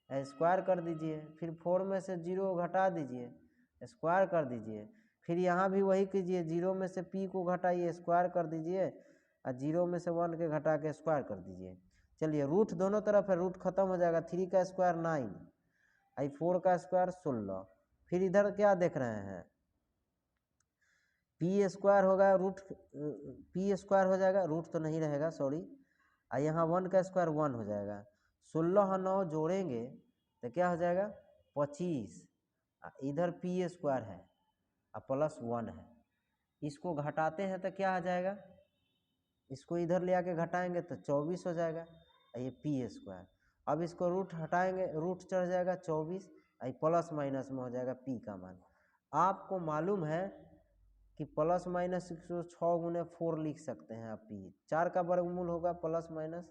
स्क्वायर कर दीजिए, फिर 4 में से 0 घटा दीजिए, स्क्वायर कर दीजिए, फिर यहाँ भी वही कीजिए, 0 में से p को घटाइए, स्क्वायर कर दीजिए, और 0 में से 1 के घटा के स्क्वायर कर दीजिए। चलिए रूट दोनों तरफ है, रूट खत्म हो जाएगा, 3 का स्क्वायर 9, आई 4 का स्क्वायर 16। फिर इधर क्या देख रहे हैं, पी स्क्वायर होगा, रूट पी स्क्वायर हो जाएगा, रूट तो नहीं रहेगा सॉरी, और यहाँ 1 का स्क्वायर 1 हो जाएगा, 16 और 9 जोड़ेंगे तो क्या हो जाएगा 25, इधर पी स्क्वायर है और प्लस 1 है, इसको घटाते हैं तो क्या आ जाएगा, इसको इधर ले आके घटाएंगे तो 24 हो जाएगा, ये पी स्क्वायर। अब इसको रूट हटाएंगे, रूट चढ़ जाएगा 24, प्लस माइनस में हो जाएगा पी का मान। आपको मालूम है कि प्लस माइनस 6 गुने 4 लिख सकते हैं आप, पी 4 का वर्गमूल होगा, प्लस माइनस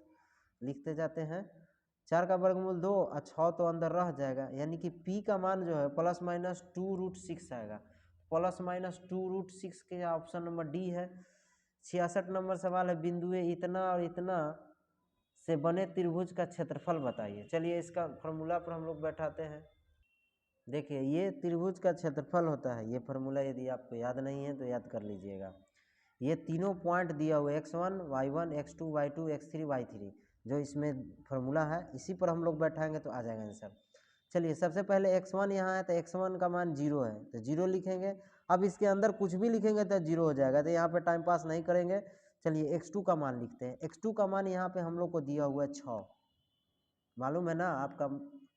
लिखते जाते हैं, 4 का वर्गमूल 2 और 6 तो अंदर रह जाएगा, यानी कि पी का मान जो है प्लस माइनस 2√6 आएगा। प्लस माइनस 2√6 के ऑप्शन नंबर डी है। 66 नंबर सवाल है, बिंदुए इतना और इतना से बने त्रिभुज का क्षेत्रफल बताइए। चलिए इसका फॉर्मूला पर हम लोग बैठाते हैं। देखिए ये त्रिभुज का क्षेत्रफल होता है, ये फार्मूला यदि आपको याद नहीं है तो याद कर लीजिएगा। ये तीनों पॉइंट दिया हुआ x1, y1, x2, y2, x3, y3 जो इसमें फार्मूला है, इसी पर हम लोग बैठाएंगे तो आ जाएगा आंसर। चलिए सबसे पहले x1 यहाँ है तो x1 का मान 0 है तो 0 लिखेंगे। अब इसके अंदर कुछ भी लिखेंगे तो 0 हो जाएगा, तो यहाँ पे टाइम पास नहीं करेंगे। चलिए x2 का मान लिखते हैं। x2 का मान यहाँ पे हम लोग को दिया हुआ है 6, मालूम है ना आपका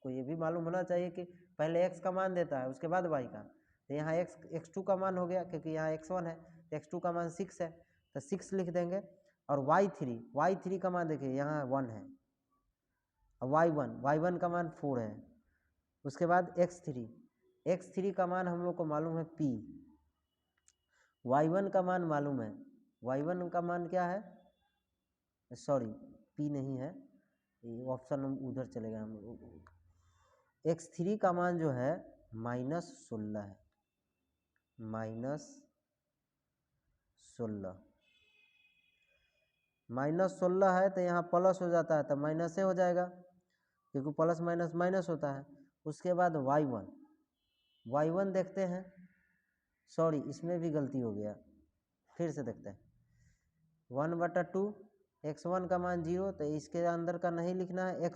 को, ये भी मालूम होना चाहिए कि पहले x का मान देता है उसके बाद y का, तो यहाँ x2 का मान हो गया, क्योंकि यहाँ x1 है तो x2 का मान 6 है तो 6 लिख देंगे। और y3 का मान देखिए यहाँ 1 है, और y1 का मान 4 है। उसके बाद x3 का मान हम लोग को मालूम है p, y1 का मान मालूम है, y1 का मान क्या है, सॉरी p नहीं है, ऑप्शन उधर चलेगा हम लोग। x3 का मान जो है -16 है, -16 है तो यहाँ प्लस हो जाता है तो माइनस से हो जाएगा, क्योंकि प्लस माइनस माइनस होता है। उसके बाद y1 देखते हैं, सॉरी इसमें भी गलती हो गया, फिर से देखते हैं। 1/2, x1 का मान 0 तो इसके अंदर का नहीं लिखना है,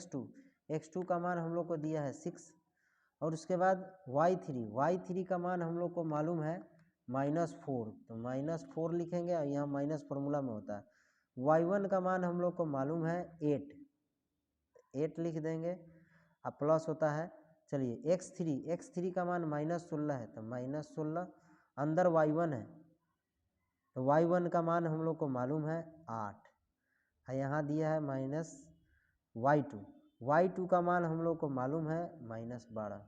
x2 का मान हम लोग को दिया है 6। और उसके बाद y3 का मान हम लोग को मालूम है -4, तो -4 लिखेंगे और यहाँ माइनस फॉर्मूला में होता है। y1 का मान हम लोग को मालूम है 8 लिख देंगे और प्लस होता है। चलिए x3 का मान -16 है तो -16, अंदर y1 है तो y1 का मान हम लोग को मालूम है 8, और यहाँ दिया है -y2 का मान हम लोग को मालूम है -12।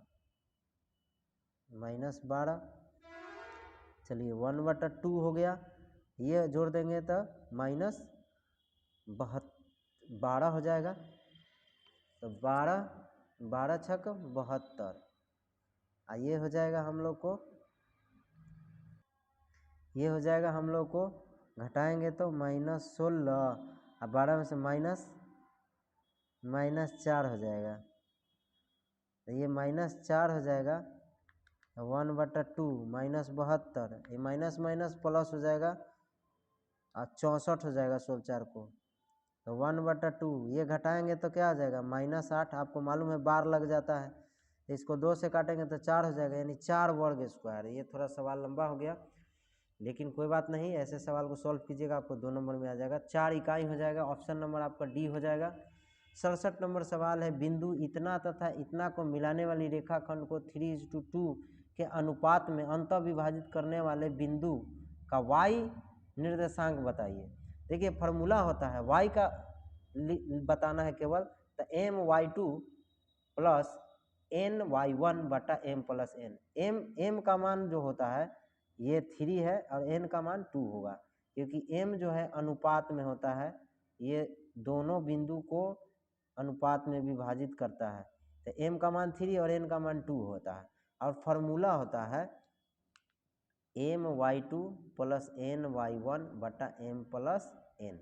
चलिए 1/2 हो गया, ये जोड़ देंगे तो -12 हो जाएगा, तो 12 छक 72, ये हो जाएगा हम लोग को, ये हो जाएगा हम लोग को, घटाएंगे तो -16 और 12 में से -4 हो जाएगा, तो ये -4 हो जाएगा। 1/2 -72, ये माइनस माइनस प्लस हो जाएगा और 64 हो जाएगा 16 को, तो 1/2 ये घटाएंगे तो क्या आ जाएगा -8। आपको मालूम है बार लग जाता है, इसको 2 से काटेंगे तो 4 हो जाएगा, यानी 4 वर्ग स्क्वायर। ये थोड़ा सवाल लंबा हो गया, लेकिन कोई बात नहीं, ऐसे सवाल को सॉल्व कीजिएगा आपको 2 नंबर में आ जाएगा, 4 इकाई हो जाएगा। ऑप्शन नंबर आपका डी हो जाएगा। 67 नंबर सवाल है, बिंदु इतना तथा इतना को मिलाने वाली रेखाखंड को 3:2 के अनुपात में अंतः विभाजित करने वाले बिंदु का y निर्देशांक बताइए। देखिए फार्मूला होता है y का बताना है केवल, तो my2 प्लस ny1/m+n। m का मान जो होता है ये 3 है और n का मान 2 होगा, क्योंकि m जो है अनुपात में होता है, ये दोनों बिंदु को अनुपात में विभाजित करता है, तो m का मान 3 और n का मान 2 होता है। और फार्मूला होता है my2 प्लस ny1/m+n।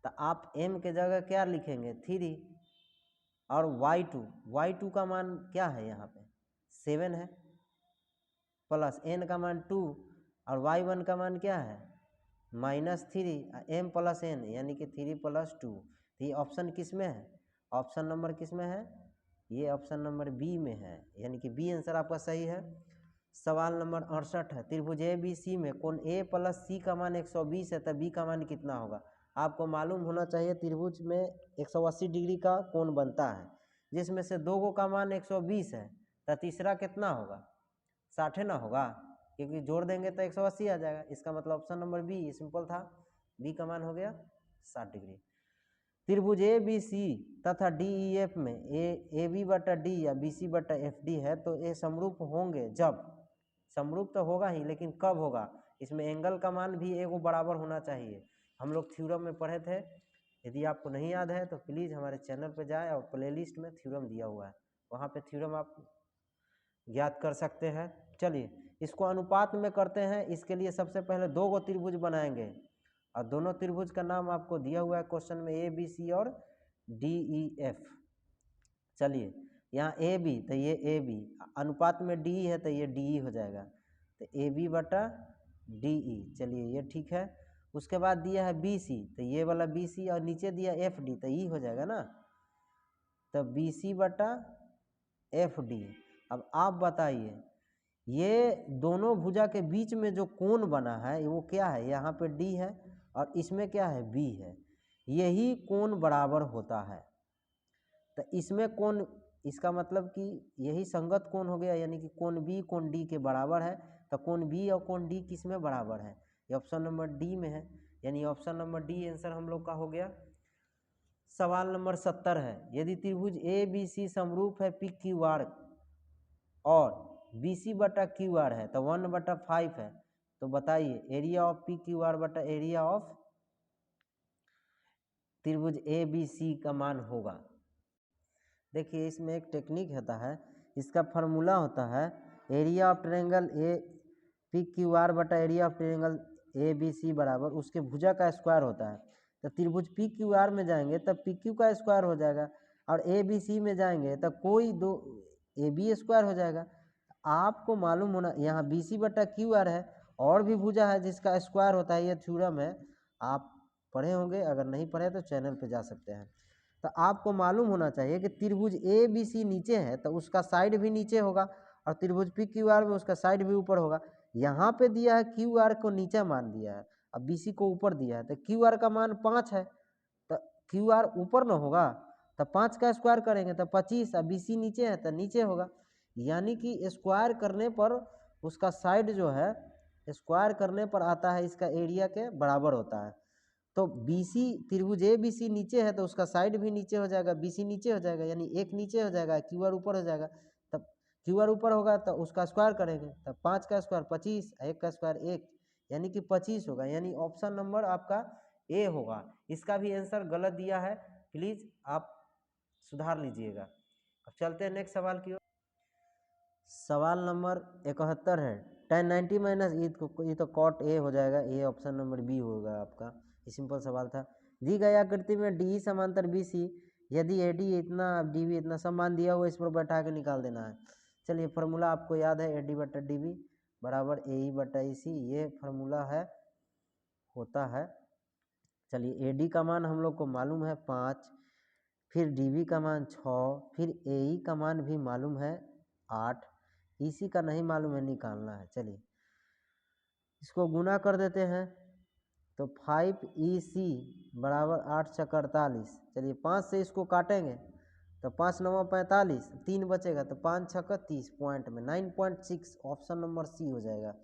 तो आप m के जगह क्या लिखेंगे 3 और y2 का मान क्या है यहाँ पे 7 है प्लस n का मान 2 और y1 का मान क्या है -3 m प्लस n यानी कि 3 + 2। तो ये ऑप्शन किस में है, ऑप्शन नंबर किस में है, ये ऑप्शन नंबर बी में है, यानी कि बी आंसर आपका सही है। सवाल नंबर 68 है, त्रिभुज ए बी सी में कोण ए प्लस सी का मान 120 है तो बी का मान कितना होगा। आपको मालूम होना चाहिए त्रिभुज में 180 डिग्री का कोण बनता है, जिसमें से दो को का मान 120 है तो तीसरा कितना होगा 60 ना होगा, क्योंकि जोड़ देंगे तो 180 आ जाएगा। इसका मतलब ऑप्शन नंबर बी सिंपल था, बी का मान हो गया 60 डिग्री। त्रिभुज ए बी सी तथा डी ई एफ में ए बी बटा डी या बी सी बटा एफ डी है तो ये समरूप होंगे जब, समरूप तो होगा ही लेकिन कब होगा, इसमें एंगल का मान भी एक बराबर होना चाहिए। हम लोग थ्योरम में पढ़े थे, यदि आपको नहीं याद है तो प्लीज़ हमारे चैनल पर जाए और प्लेलिस्ट में थ्योरम दिया हुआ है, वहाँ पे थ्योरम आप ज्ञात कर सकते हैं। चलिए इसको अनुपात में करते हैं। इसके लिए सबसे पहले दो गो त्रिभुज बनाएंगे और दोनों त्रिभुज का नाम आपको दिया हुआ है क्वेश्चन में ए बी सी और डी ई एफ। चलिए यहाँ ए बी तो ये ए बी, अनुपात में डी है तो ये डी ई हो जाएगा, तो ए बी बटा डी ई। चलिए ये ठीक है। उसके बाद दिया है बी सी तो ये वाला बी सी और नीचे दिया एफ डी तो ई हो जाएगा ना, तो बी सी बटा एफ डी। अब आप बताइए ये दोनों भुजा के बीच में जो कोण बना है वो क्या है, यहाँ पे डी है और इसमें क्या है बी है, यही कोण बराबर होता है। तो इसमें कोण, इसका मतलब कि यही संगत कोण हो गया, यानी कि कोण बी कोण डी के बराबर है। तो कोण बी और कोण डी किस में बराबर है, ये ऑप्शन नंबर डी में है, यानी ऑप्शन नंबर डी आंसर हम लोग का हो गया। सवाल नंबर 70 है, यदि त्रिभुज ए बी सी समरूप है पी क्यू आर और बी सी बटा क्यू आर है तो 1/5 है, तो बताइए area of P Q R बटा एरिया ऑफ त्रिभुज ए बी सी का मान होगा। देखिए इसमें एक टेक्निक होता है, इसका फार्मूला होता है area of triangle A P Q R बटा area of triangle A B C बराबर उसके भुजा का स्क्वायर होता है। तो त्रिभुज पी क्यू आर में जाएंगे तब पी क्यू का स्क्वायर हो जाएगा और ए बी सी में जाएंगे तब कोई दो ए बी स्क्वायर हो जाएगा। आपको मालूम होना यहाँ बी सी बटा क्यू आर है, और भी भुजा है जिसका स्क्वायर होता है, ये थ्योरम है, आप पढ़े होंगे, अगर नहीं पढ़े तो चैनल पे जा सकते हैं। तो आपको मालूम होना चाहिए कि त्रिभुज ए बी सी नीचे है तो उसका साइड भी नीचे होगा और त्रिभुज पी क्यू आर में उसका साइड भी ऊपर होगा। यहाँ पे दिया है क्यू आर को नीचे मान दिया है, अब बी सी को ऊपर दिया है, तो क्यू आर का मान 5 है तो क्यू आर ऊपर न होगा, तो 5 का स्क्वायर करेंगे तो 25, अब बी सी नीचे है तो नीचे होगा, यानी कि स्क्वायर करने पर उसका साइड जो है स्क्वायर करने पर आता है इसका एरिया के बराबर होता है। तो बी सी त्रिभुज ए बी सी नीचे है तो उसका साइड भी नीचे हो जाएगा, बी सी नीचे हो जाएगा, यानी एक नीचे हो जाएगा, क्यू आर ऊपर हो जाएगा। तब क्यू आर ऊपर होगा तो उसका स्क्वायर करेंगे, तब 5 का स्क्वायर 25, 1 का स्क्वायर 1, यानी कि 25 होगा, यानी ऑप्शन नंबर आपका ए होगा। इसका भी आंसर गलत दिया है, प्लीज़ आप सुधार लीजिएगा। अब चलते हैं नेक्स्ट सवाल की ओर। सवाल नंबर 71 है, tan 90 माइनस ये तो कॉट ए हो जाएगा, ये ऑप्शन नंबर बी होगा आपका, ये सिंपल सवाल था। दी गई आकृति में डी समांतर बी सी, यदि ए डी इतना डी बी इतना समान दिया हुआ, इस पर बैठा के निकाल देना है। चलिए फार्मूला आपको याद है, ए डी बटा डी बी बराबर ए ई बटा ई सी, ये फार्मूला है होता है। चलिए ए डी का मान हम लोग को मालूम है 5, फिर डी बी का मान 6, फिर ए ई का मान भी मालूम है 8, इसी का नहीं मालूम है, निकालना है। चलिए इसको गुना कर देते हैं तो 5EC बराबर 8 छक 48। चलिए 5 से इसको काटेंगे तो 5 9 45, 3 बचेगा तो 5 छक 30, पॉइंट में 9.6, ऑप्शन नंबर सी हो जाएगा।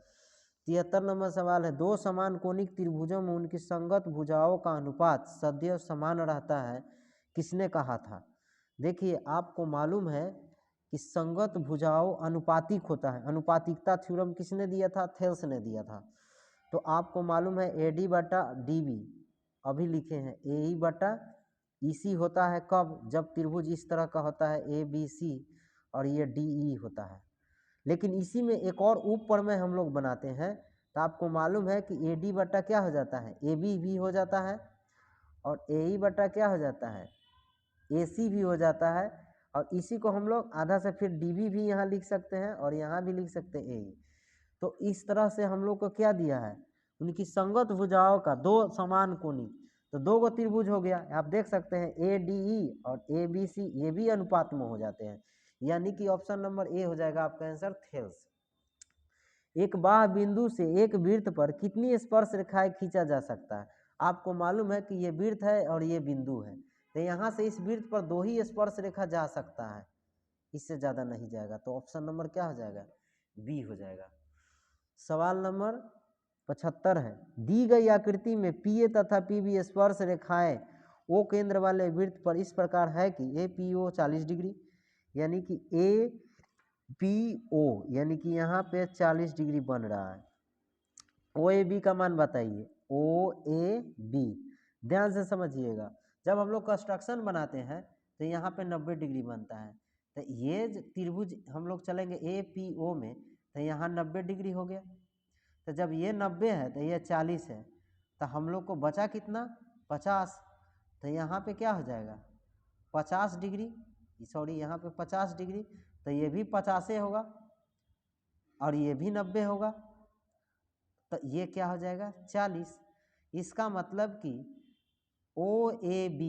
73 नंबर सवाल है, दो समान कोणिक त्रिभुजों में उनकी संगत भुजाओं का अनुपात सदैव समान रहता है, किसने कहा था। देखिए आपको मालूम है कि संगत भुजाओं अनुपातिक होता है, अनुपातिकता थ्योरम किसने दिया था, थेल्स ने दिया था। तो आपको मालूम है ए डी बटा डी बी, अभी लिखे हैं ए ई बटा ई सी होता है कब, जब त्रिभुज इस तरह का होता है ए बी सी और ये डी ई होता है। लेकिन इसी में एक और ऊपर में हम लोग बनाते हैं, तो आपको मालूम है कि ए डी बटा क्या हो जाता है, ए बी भी हो जाता है और AE बटा क्या हो जाता है, AC भी हो जाता है। और इसी को हम लोग आधा से फिर DB भी यहाँ लिख सकते हैं और यहाँ भी लिख सकते हैं AE। तो इस तरह से हम लोग को क्या दिया है, उनकी संगत भुजाओं का दो समान कोणीय, तो दो गो त्रिभुज हो गया। आप देख सकते हैं ADE और ABC ये भी अनुपात में हो जाते हैं, यानी कि ऑप्शन नंबर ए हो जाएगा आपका आंसर थेल्स। एक बाह्य बिंदु से एक वृत्त पर कितनी स्पर्श रेखाएं खींचा जा सकता है। आपको मालूम है कि ये वृत्त है और ये बिंदु है, तो यहाँ से इस वृत्त पर 2 ही स्पर्श रेखा जा सकता है, इससे ज़्यादा नहीं जाएगा। तो ऑप्शन नंबर क्या हो जाएगा, बी हो जाएगा। सवाल नंबर 75 है, दी गई आकृति में PA तथा PB स्पर्श रेखाएं O केंद्र वाले वृत्त पर इस प्रकार है कि APO 40 डिग्री, यानी कि APO यानी कि यहाँ पे 40 डिग्री बन रहा है। OAB का मान बताइए, OAB ध्यान से समझिएगा। जब हम लोग कंस्ट्रक्शन बनाते हैं तो यहाँ पे 90 डिग्री बनता है, तो ये त्रिभुज हम लोग चलेंगे APO में, तो यहाँ 90 डिग्री हो गया। तो जब ये 90 है तो ये 40 है, तो हम लोग को बचा कितना, 50। तो यहाँ पे क्या हो जाएगा, 50 डिग्री, सॉरी यहाँ पे 50 डिग्री, तो ये भी 50 होगा और ये भी 90 होगा, तो ये क्या हो जाएगा 40। इसका मतलब कि OAB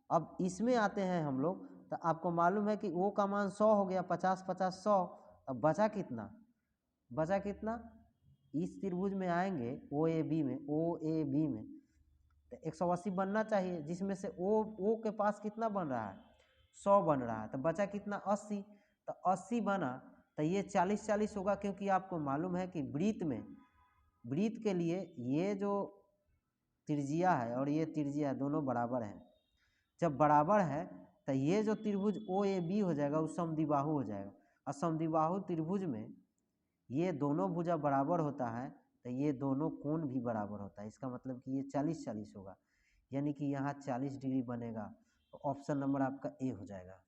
अब इसमें आते हैं हम लोग, तो आपको मालूम है कि O का मान 100 हो गया, 50 50 100। अब बचा कितना, बचा कितना, इस त्रिभुज में आएंगे OAB में तो 180 बनना चाहिए, जिसमें से O के पास कितना बन रहा है, 100 बन रहा है, तो बचा कितना 80। तो 80 बना, तो ये 40 40 होगा, क्योंकि आपको मालूम है कि वृत्त के लिए ये जो त्रिज्या है और ये त्रिज्या दोनों बराबर हैं। जब बराबर है तो ये जो त्रिभुज OAB हो जाएगा वो समद्विबाहु हो जाएगा, और समद्विबाहु त्रिभुज में ये दोनों भुजा बराबर होता है, तो ये दोनों कोण भी बराबर होता है। इसका मतलब कि ये 40 40 होगा, यानी कि यहाँ 40 डिग्री बनेगा। तो ऑप्शन नंबर आपका ए हो जाएगा।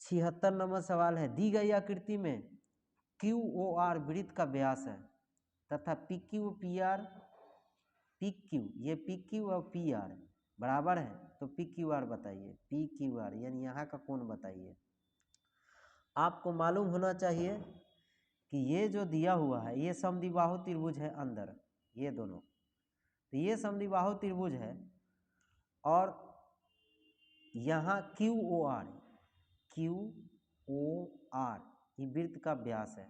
76 नंबर सवाल है, दी गई आकृति में QOR वृत्त का व्यास है तथा PQ ये PQ और PR बराबर है, तो PQR बताइए, PQR यानी यहाँ का कोण बताइए। आपको मालूम होना चाहिए कि ये जो दिया हुआ है ये समद्विबाहु त्रिभुज है अंदर, ये दोनों, तो ये समद्विबाहु त्रिभुज है और यहाँ QOR ये वृत्त का व्यास है,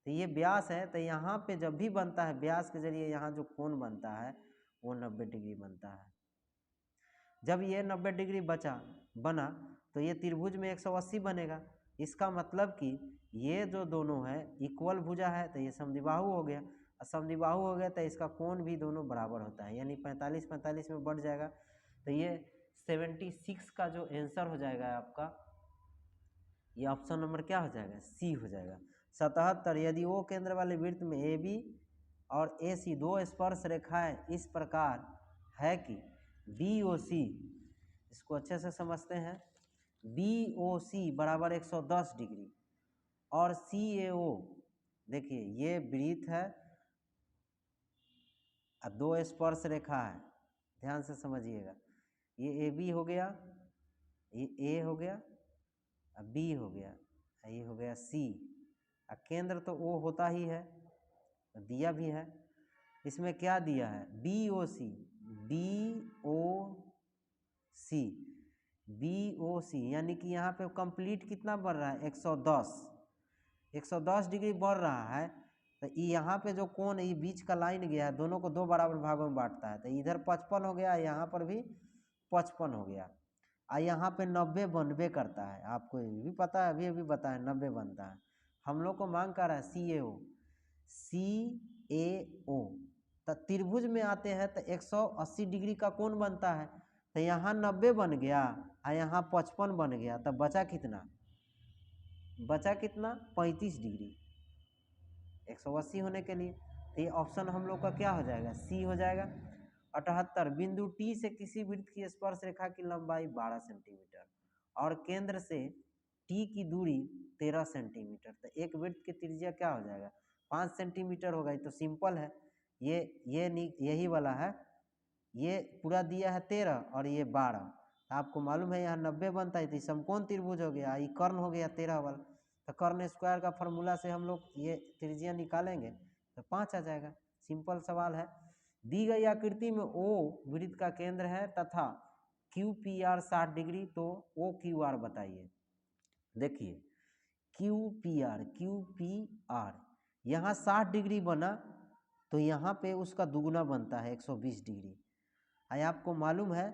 तो ये व्यास है, तो यहाँ पे जब भी बनता है व्यास के जरिए यहाँ जो कोण बनता है वो 90 डिग्री बनता है। जब ये 90 डिग्री बना तो ये त्रिभुज में 180 बनेगा। इसका मतलब कि ये जो दोनों है इक्वल भुजा है, तो ये समद्विबाहु हो गया, और समद्विबाहु हो गया तो इसका कोण भी दोनों बराबर होता है, यानी 45 45 में बढ़ जाएगा। तो ये 76 का जो आंसर हो जाएगा आपका, ये ऑप्शन नंबर क्या हो जाएगा, सी हो जाएगा। 77, यदि O केंद्र वाले वृत्त में AB और AC दो स्पर्श रेखाएं इस प्रकार है कि BOC, इसको अच्छे से समझते हैं, BOC बराबर 110 डिग्री और CAO, देखिए ये वृत्त है और दो स्पर्श रेखा है, ध्यान से समझिएगा, ये AB हो गया, ये A हो गया, B हो गया, ये हो गया C, और केंद्र तो O होता ही है, दिया भी है। इसमें क्या दिया है, BOC यानी कि यहाँ पे कंप्लीट कितना बढ़ रहा है, 110 डिग्री बढ़ रहा है। तो यहाँ पे जो कोण ये बीच का लाइन गया है दोनों को दो बराबर भागों में बांटता है, तो इधर 55 हो गया, यहाँ पर भी 55 हो गया, और यहाँ पे 90 बनबे करता है, आपको ये भी पता है, अभी बताया 90 बनता है। हम लोग को मांग कर रहा है CAO, तो त्रिभुज में आते हैं तो 180 डिग्री का कोण बनता है, तो यहाँ 90 बन गया और यहाँ 55 बन गया, तो बचा कितना 35 डिग्री 180 होने के लिए, तो ये ऑप्शन हम लोग का क्या हो जाएगा, सी हो जाएगा। 78, बिंदु T से किसी वृत्त की स्पर्श रेखा की लंबाई 12 सेंटीमीटर और केंद्र से T की दूरी 13 सेंटीमीटर, तो एक वृत्त की त्रिज्या क्या हो जाएगा 5 सेंटीमीटर होगा, ये तो सिंपल है, यही वाला है, ये पूरा दिया है 13 और ये 12। आपको मालूम है यहाँ 90 बनता है, तो समकोण त्रिभुज हो गया, ये कर्ण हो गया 13 वाला। तो कर्ण स्क्वायर का फॉर्मूला से हम लोग ये त्रिज्या निकालेंगे तो 5 आ जाएगा। सिंपल सवाल है। दी गई आकृति में ओ वृत्त का केंद्र है तथा क्यू पी आर 60 डिग्री, तो ओ क्यू आर बताइए। देखिए क्यू पी आर यहाँ 60 डिग्री बना, तो यहाँ पे उसका दुगुना बनता है 120 डिग्री। आई आपको मालूम है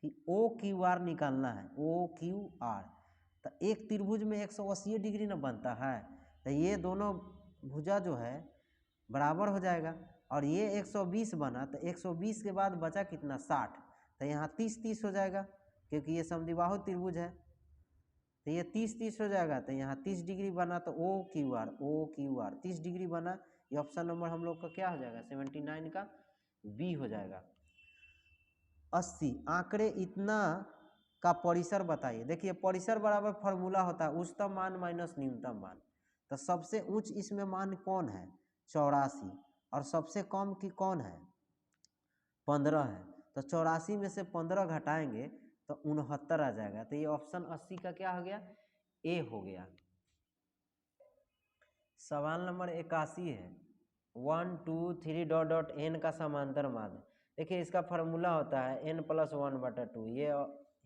कि ओ क्यू आर निकालना है, ओ क्यू आर। तो एक त्रिभुज में 180 डिग्री ना बनता है, तो ये दोनों भुजा जो है बराबर हो जाएगा। और ये 120 बना, तो 120 के बाद बचा कितना 60, तो यहाँ 30-30 हो जाएगा, क्योंकि ये समद्विबाहु त्रिभुज है। तो ये 30-30 हो जाएगा, तो यहाँ 30 डिग्री बना, तो ओ क्यू आर 30 डिग्री बना। ये ऑप्शन नंबर हम लोग का क्या हो जाएगा 79 का बी हो जाएगा। 80 आंकड़े इतना का परिसर बताइए। देखिए परिसर बराबर फॉर्मूला होता है उच्चतम मान माइनस न्यूनतम मान। तो सबसे उच्च इसमें मान कौन है 84, और सबसे कम की कौन है 15 है। तो 84 में से 15 घटाएंगे तो 69 आ जाएगा। तो ये ऑप्शन 80 का क्या हो गया ए हो गया। सवाल नंबर 81 है 1 2 3 डॉट डॉट एन का समांतर माध्य। देखिए इसका फार्मूला होता है n+1/2, ये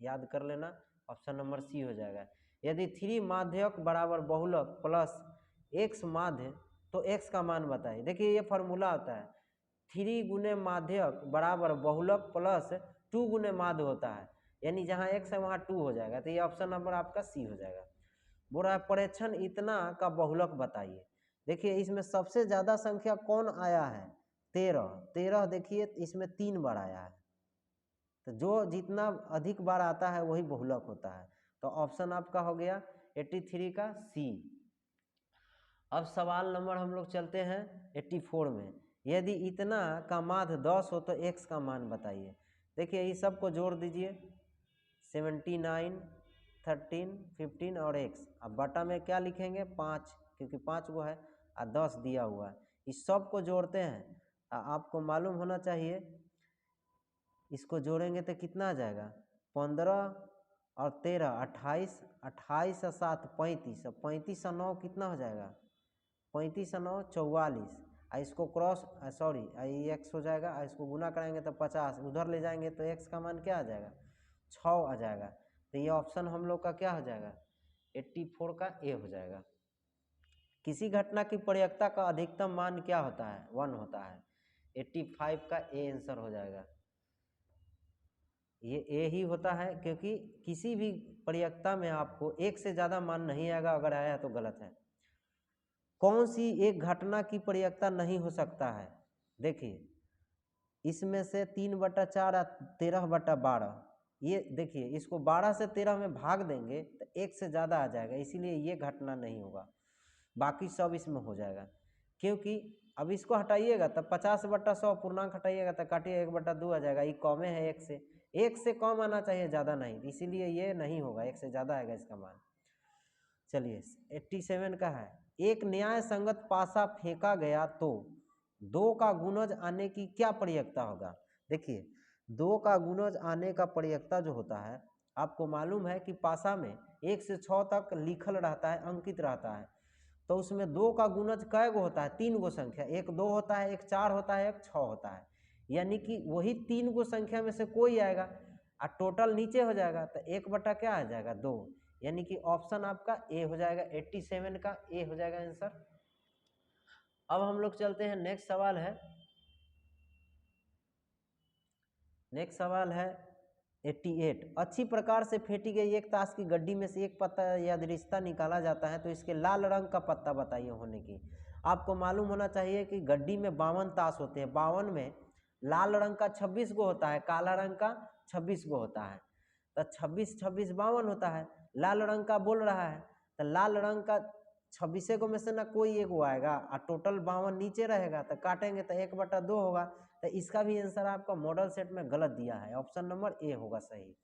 याद कर लेना, ऑप्शन नंबर सी हो जाएगा। यदि 3 माध्यक बराबर बहुलक प्लस x माध्य, तो x का मान बताइए। देखिए ये फार्मूला होता है 3 गुने माध्यक बराबर बहुलक प्लस 2 गुने माध्य होता है, यानी जहाँ x है वहाँ 2 हो जाएगा। तो ये ऑप्शन नंबर आपका सी हो जाएगा। बोल रहा है परीक्षण इतना का बहुलक बताइए। देखिए इसमें सबसे ज़्यादा संख्या कौन आया है 13। देखिए इसमें 3 बार आया है, तो जो जितना अधिक बार आता है वही बहुलक होता है। तो ऑप्शन आपका हो गया 83 का सी। अब सवाल नंबर हम लोग चलते हैं 84 में। यदि इतना का माध्य 10 हो तो x का मान बताइए। देखिए ये सबको जोड़ दीजिए 79, 13, 15 और x। अब बटा में क्या लिखेंगे 5, क्योंकि 5 गो है और 10 दिया हुआ है। इस सब को जोड़ते हैं, आपको मालूम होना चाहिए इसको जोड़ेंगे तो कितना आ जाएगा 15 और 13 28, 28 और 7 35, और 35 और 9 कितना हो जाएगा 35 और 9 44। इसको क्रॉस सॉरी ये x हो जाएगा, इसको गुना कराएंगे तो 50, उधर ले जाएंगे तो x का मान क्या आ जाएगा 6 आ जाएगा। तो ये ऑप्शन हम लोग का क्या हो जाएगा 84 का ए हो जाएगा। किसी घटना की प्रयेकता का अधिकतम मान क्या होता है 1 होता है, 85 का ए आंसर हो जाएगा। ये ए ही होता है, क्योंकि किसी भी प्रयेकता में आपको 1 से ज़्यादा मान नहीं आएगा, अगर आया तो गलत है। कौन सी एक घटना की प्रयेकता नहीं हो सकता है। देखिए इसमें से 3/4 और 13/12, ये देखिए इसको 12 से 13 में भाग देंगे तो 1 से ज़्यादा आ जाएगा, इसीलिए ये घटना नहीं होगा। बाकी सब इसमें हो जाएगा, क्योंकि अब इसको हटाइएगा तब 50/100 पूर्णांक हटाइएगा तो काटिए 1/2 आ जाएगा। ये कम है 1 से कम आना चाहिए, ज़्यादा नहीं, इसीलिए ये नहीं होगा, 1 से ज़्यादा आएगा इसका मान। चलिए 87 का है एक न्याय संगत पासा फेंका गया तो 2 का गुणज आने की क्या प्रयेकता होगा। देखिए 2 का गुणज आने का प्रयेकता जो होता है, आपको मालूम है कि पासा में 1 से 6 तक लिखल रहता है, अंकित रहता है। तो उसमें 2 का गुणज कै गो होता है 3 गो संख्या, एक 2 होता है, एक 4 होता है, एक 6 होता है, यानी कि वही 3 गो संख्या में से कोई आएगा और टोटल नीचे हो जाएगा, तो 1 बटा क्या आ जाएगा 2, यानी कि ऑप्शन आपका ए हो जाएगा। 87 का ए हो जाएगा आंसर। अब हम लोग चलते हैं नेक्स्ट सवाल है 88। अच्छी प्रकार से फेंटी गई एक ताश की गड्डी में से एक पत्ता या रिश्ता निकाला जाता है, तो इसके लाल रंग का पत्ता बताइए होने की। आपको मालूम होना चाहिए कि गड्डी में 52 ताश होते हैं, 52 में लाल रंग का 26 गो होता है, काला रंग का 26 गो होता है, तो 26 26 52 होता है। लाल रंग का बोल रहा है, तो लाल रंग का 26 को में से ना कोई एक वो आएगा और टोटल 52 नीचे रहेगा, तो काटेंगे तो 1/2 होगा। तो इसका भी आंसर आपका मॉडल सेट में गलत दिया है, ऑप्शन नंबर ए होगा सही।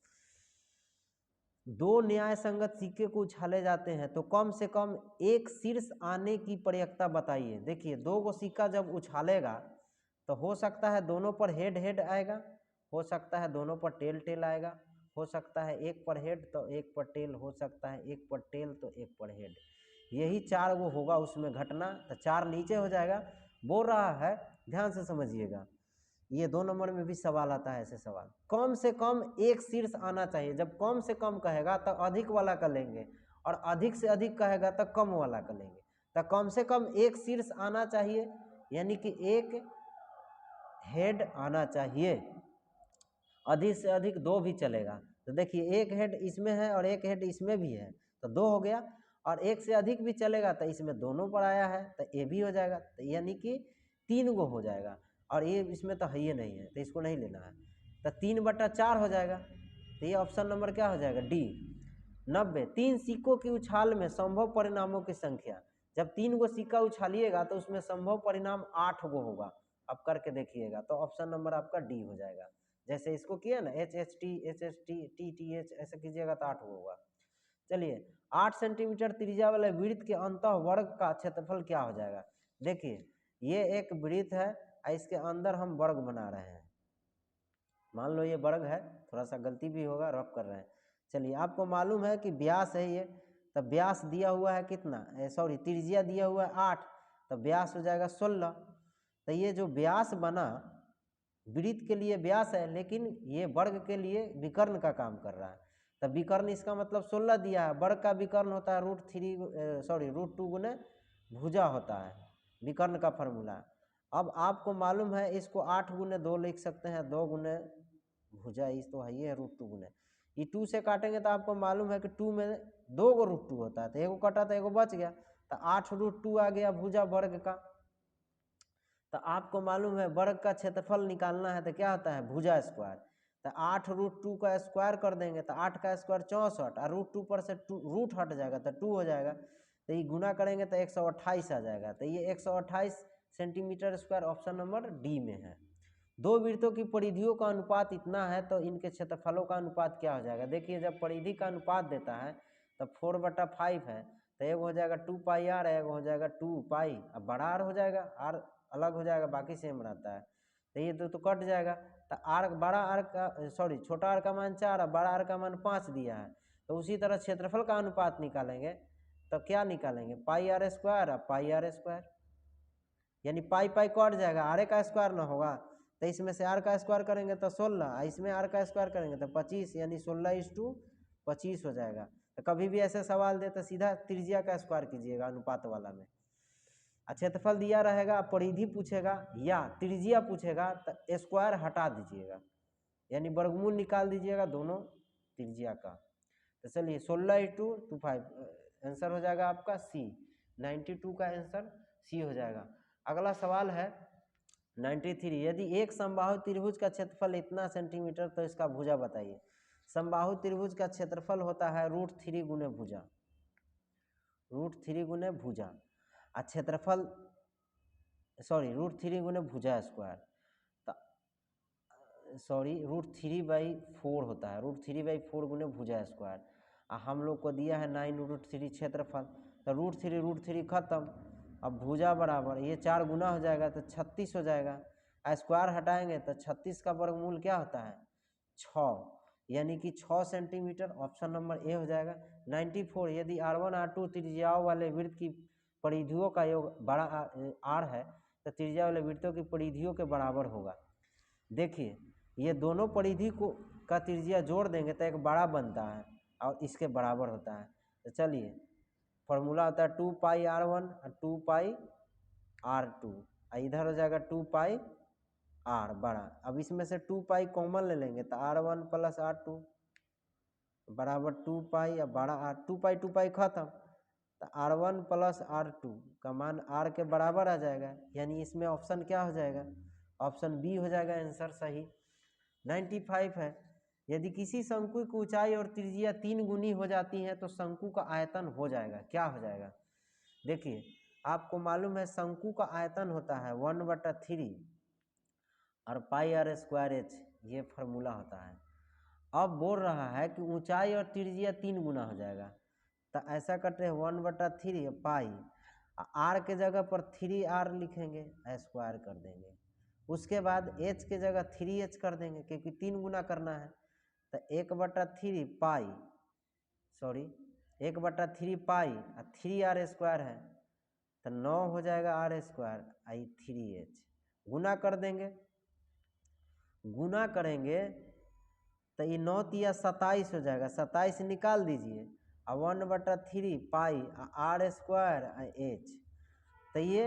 2 न्याय संगत सिक्के को उछाले जाते हैं तो कम से कम एक शीर्ष आने की प्रयेकता बताइए। देखिए 2 गो सिक्का जब उछालेगा तो हो सकता है दोनों पर हेड हेड आएगा, हो सकता है दोनों पर टेल टेल आएगा, हो सकता है एक पर हेड तो एक पर टेल, हो सकता है एक पर टेल तो एक पर हेड। यही 4 वो होगा उसमें घटना, तो 4 नीचे हो जाएगा। बोल रहा है, ध्यान से समझिएगा, ये 2 नंबर में भी सवाल आता है। ऐसे सवाल कम से कम एक शीर्ष आना चाहिए। जब कम से कम कहेगा तो अधिक वाला का लेंगे, और अधिक से अधिक कहेगा तो कम वाला का लेंगे। तो कम से कम एक शीर्ष आना चाहिए, यानी कि एक हेड आना चाहिए। अधिक से अधिक 2 भी चलेगा। तो देखिए एक हेड इसमें है और एक हेड इसमें भी है, तो 2 हो गया। और एक से अधिक भी चलेगा तो इसमें दोनों पर आया है तो ये भी हो जाएगा, तो यानी कि 3 गो हो जाएगा। और ये इसमें तो है ही नहीं है, तो इसको नहीं लेना है, तो 3/4 हो जाएगा। तो ये ऑप्शन नंबर क्या हो जाएगा, डी 90। 3 सिक्कों की उछाल में संभव परिणामों की संख्या। जब 3 गो सिक्का उछालिएगा तो उसमें संभव परिणाम 8 गो होगा। अब करके देखिएगा, तो ऑप्शन नंबर आपका डी हो जाएगा। जैसे इसको किया ना, HHT TTH ऐसे कीजिएगा तो 8 होगा। चलिए 8 सेंटीमीटर त्रिज्या वाले वृत्त के अंतः वर्ग का क्षेत्रफल क्या हो जाएगा। देखिए ये एक वृत्त है, इसके अंदर हम वर्ग बना रहे हैं। मान लो ये वर्ग है, थोड़ा सा गलती भी होगा, रफ कर रहे हैं। चलिए आपको मालूम है कि व्यास है ये, तब व्यास दिया हुआ है कितना, सॉरी त्रिज्या दिया हुआ है 8, तो व्यास हो जाएगा 16। तो ये जो व्यास बना वृत्त के लिए व्यास है, लेकिन ये वर्ग के लिए विकर्ण का काम कर रहा है। तब विकर्ण इसका मतलब 16 दिया है। वर्ग का विकर्ण होता है √2 गुने भुजा होता है, विकर्ण का फॉर्मूला। अब आपको मालूम है इसको 8 गुने 2 लिख सकते हैं, 2 गुने भुजा, इस तो है ये √2 गुने, ये 2 से काटेंगे तो आपको मालूम है कि 2 में 2 गो √2 होता है, तो एगो कटा तो एगो बच गया, तो 8 √2 आ गया भुजा वर्ग का। तो आपको मालूम है वर्ग का क्षेत्रफल निकालना है तो क्या होता है, भुजा स्क्वायर। तो 8 √2 का स्क्वायर कर देंगे तो 8 का स्क्वायर 64, और √2 पर से रूट हट जाएगा तो 2 हो जाएगा। तो ये गुना करेंगे तो 128 आ जाएगा। तो ये 128 centimetre square option number D में है। 2 वृत्तों की परिधियों का अनुपात इतना है तो इनके क्षेत्रफलों का अनुपात क्या हो जाएगा। देखिए जब परिधि का अनुपात देता है तो 4/5 है, तो एक हो जाएगा 2πr, एक हो जाएगा 2π, अब बड़ा आर हो जाएगा, आर अलग हो जाएगा, बाकी सेम रहता है। तो ये तो कट जाएगा। तो आर बड़ा आर का छोटा आर का मान 4 और बड़ा आर का मान 5 दिया है। तो उसी तरह क्षेत्रफल का अनुपात निकालेंगे तो क्या निकालेंगे, πr² और πr², यानी पाई कट जाएगा, आर का स्क्वायर ना होगा। तो इसमें से आर का स्क्वायर करेंगे तो 16, इसमें आर का स्क्वायर करेंगे तो 25, यानी 16:25 हो जाएगा। तो कभी भी ऐसे सवाल दे तो सीधा त्रिज्या का स्क्वायर कीजिएगा अनुपात वाला में। क्षेत्रफल दिया रहेगा, परिधि पूछेगा या त्रिज्या पूछेगा तो स्क्वायर हटा दीजिएगा, यानी वर्गमूल निकाल दीजिएगा दोनों त्रिज्या का। तो चलिए 16:25 आंसर हो जाएगा आपका सी, 92 का आंसर सी हो जाएगा। अगला सवाल है 93, यदि एक समबाहु त्रिभुज का क्षेत्रफल इतना सेंटीमीटर तो इसका भुजा बताइए। समबाहु त्रिभुज का क्षेत्रफल होता है √3 गुने भुजा, √3 गुने भुजा, और क्षेत्रफल √3 गुने भुजा स्क्वायर, √3/4 होता है, √3/4 गुने भुजा स्क्वायर। हम लोग को दिया है 9√3 क्षेत्रफल, तो √3 खत्म, अब भुजा बराबर ये 4 गुना हो जाएगा तो 36 हो जाएगा। स्क्वायर हटाएंगे तो 36 का वर्गमूल क्या होता है, 6, यानी कि 6 सेंटीमीटर, ऑप्शन नंबर ए हो जाएगा। 94, यदि R1 R2 त्रिज्याओं वाले वृत्त की परिधियों का योग बड़ा आर है तो त्रिज्या वाले वृत्तों की परिधियों के बराबर होगा। देखिए ये दोनों परिधि को का त्रिज्या जोड़ देंगे तो एक बड़ा बनता है और इसके बराबर होता है। तो चलिए फॉर्मूला होता है 2πr1 और 2πr2, इधर हो जाएगा 2πr बड़ा। अब इसमें से 2π कॉमन ले लेंगे तो R1 + R2 बराबर 2π, अब बड़ा आर 2π खत्म, तो R1 + R2 का मान R के बराबर आ जाएगा, यानी इसमें ऑप्शन क्या हो जाएगा, ऑप्शन बी हो जाएगा आंसर सही। 95 है, यदि किसी शंकु की ऊंचाई और त्रिज्या 3 गुनी हो जाती है तो शंकु का आयतन हो जाएगा, क्या हो जाएगा। देखिए आपको मालूम है शंकु का आयतन होता है 1/3 और πr²h, ये फार्मूला होता है। अब बोल रहा है कि ऊंचाई और त्रिज्या 3 गुना हो जाएगा, तो ऐसा करते हैं 1/3 पाई, आर के जगह पर 3r लिखेंगे, स्क्वायर कर देंगे, उसके बाद h के जगह 3h कर देंगे क्योंकि 3 गुना करना है। तो 1/3 पाई, सॉरी 1/3 पाई और 3r² है तो 9 हो जाएगा r² आई 3h। गुना कर देंगे, गुना करेंगे तो ये 9 तिया 27 हो जाएगा, 27 निकाल दीजिए और 1/3 पाई r² h। तो ये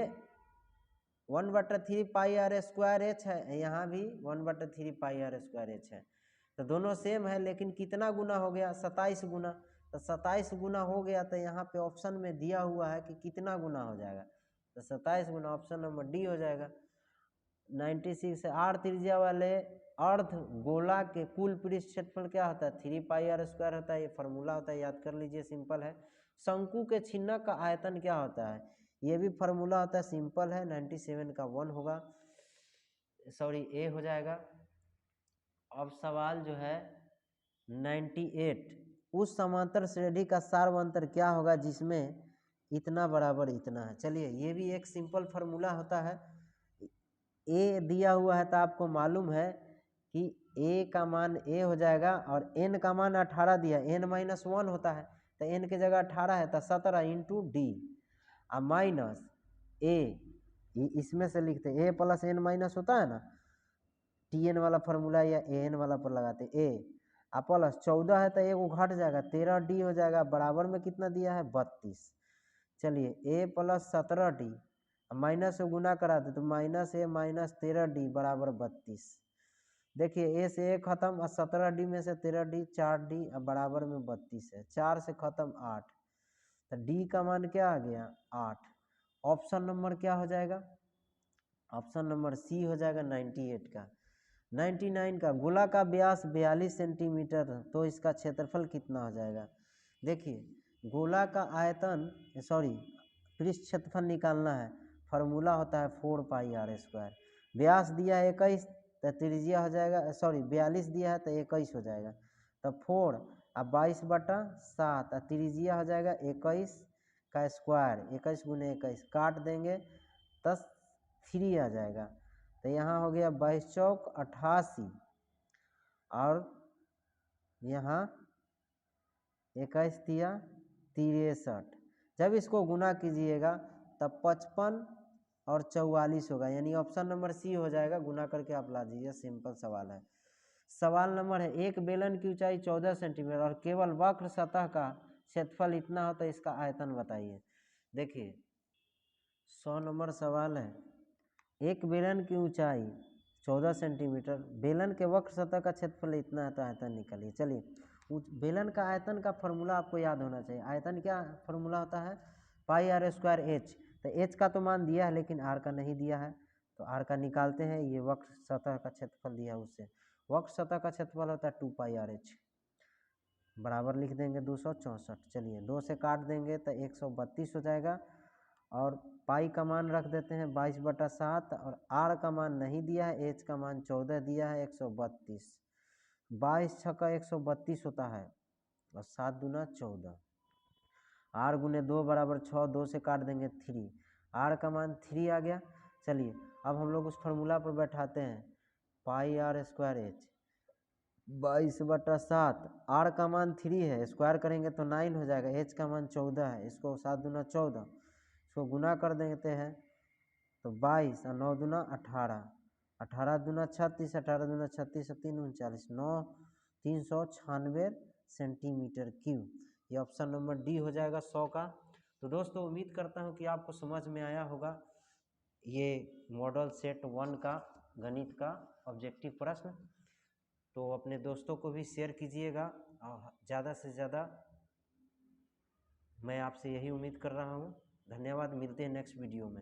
1/3 पाई r² h है, यहाँ भी 1/3 पाई r² h है। तो दोनों सेम है लेकिन कितना गुना हो गया, 27 गुना। तो 27 गुना हो गया तो यहाँ पे ऑप्शन में दिया हुआ है कि कितना गुना हो जाएगा, तो 27 गुना ऑप्शन नंबर डी हो जाएगा। 96 आर त्रिज्या वाले अर्ध गोला के कुल पृष्ठ क्षेत्रफल क्या होता है, 3 पाई r² होता है। ये फार्मूला होता है, याद कर लीजिए, सिंपल है। शंकु के छिन्नक का आयतन क्या होता है, ये भी फार्मूला होता है, सिंपल है। 97 का 1 होगा, सॉरी ए हो जाएगा। अब सवाल जो है 98, उस समांतर श्रेणी का सार्वअंतर क्या होगा जिसमें इतना बराबर इतना है। चलिए ये भी एक सिंपल फार्मूला होता है। ए दिया हुआ है तो आपको मालूम है कि ए का मान ए हो जाएगा और एन का मान 18 दिया, n-1 होता है तो एन के जगह 18 है तो 17 इंटू डी और माइनस ए, इसमें से लिखते ए प्लस एन माइनस होता है ना, टी एन वाला फार्मूला या ए एन वाला पर लगाते ए और प्लस 14 है तो एगो घट जाएगा 13d हो जाएगा, बराबर में कितना दिया है 32। चलिए ए प्लस 17d माइनस से गुना करा दे तो माइनस ए माइनस 13d बराबर 32। देखिए ए से ए खत्म और 17d में से 13d 4d और बराबर में 32 है, 4 से खत्म 8 तो डी का मान क्या आ गया 8। ऑप्शन नंबर क्या हो जाएगा, ऑप्शन नंबर सी हो जाएगा 98 का। 99 का गोला का व्यास 42 सेंटीमीटर तो इसका क्षेत्रफल कितना हो जाएगा। देखिए गोला का आयतन, सॉरी पृष्ठ क्षेत्रफल निकालना है, फार्मूला होता है 4 पाई r²। व्यास दिया है 21 तो त्रिज्या हो जाएगा, सॉरी 42 दिया है तो 21 हो जाएगा तो 4 और 22/7 और त्रिज्या हो जाएगा 21 का स्क्वायर, 21 गुने 21 काट देंगे 10 3 आ जाएगा तो यहाँ हो गया 22 चौक 88 और यहाँ 21 तिया 63। जब इसको गुना कीजिएगा तब 55 और 44 होगा, यानी ऑप्शन नंबर सी हो जाएगा। गुना करके आप ला दीजिए, सिंपल सवाल है। सवाल नंबर है, एक बेलन की ऊंचाई 14 सेंटीमीटर और केवल वक्र सतह का क्षेत्रफल इतना हो तो इसका आयतन बताइए। देखिए 100 नंबर सवाल है, एक बेलन की ऊंचाई 14 सेंटीमीटर, बेलन के वक्र सतह का क्षेत्रफल इतना है तो आयतन निकालिए। चलिए बेलन का आयतन का फॉर्मूला आपको याद होना चाहिए। आयतन क्या फॉर्मूला होता है, पाई r² h। तो h का तो मान दिया है लेकिन r का नहीं दिया है तो r का निकालते हैं। ये वक्र सतह का क्षेत्रफल दिया है, उससे वक्र सतह का क्षेत्रफल होता है 2 पाई r/h, बराबर लिख देंगे 264। चलिए 2 से काट देंगे तो 132 हो जाएगा और पाई का मान रख देते हैं 22/7 और आर का मान नहीं दिया है, एच का मान 14 दिया है, 132। 22 छक्का 132 होता है और 7 दूना 14, आर गुने 2 बराबर 6, 2 से काट देंगे 3, आर का मान 3 आ गया। चलिए अब हम लोग उस फार्मूला पर बैठाते हैं, पाई r²h 22/7, आर का मान 3 है, स्क्वायर करेंगे तो 9 हो जाएगा, एच का मान 14 है, इसको 7 दूना 14, इसको गुना कर देते हैं तो 22 और 9 दूना 18, 18 दूना 36, 18 दूना 36, 3 39, 9 396 सेंटीमीटर क्यूब। ये ऑप्शन नंबर डी हो जाएगा 100 का। तो दोस्तों उम्मीद करता हूँ कि आपको समझ में आया होगा ये मॉडल सेट 1 का गणित का ऑब्जेक्टिव प्रश्न। तो अपने दोस्तों को भी शेयर कीजिएगा और ज़्यादा से ज़्यादा, मैं आपसे यही उम्मीद कर रहा हूँ। धन्यवाद, मिलते हैं नेक्स्ट वीडियो में।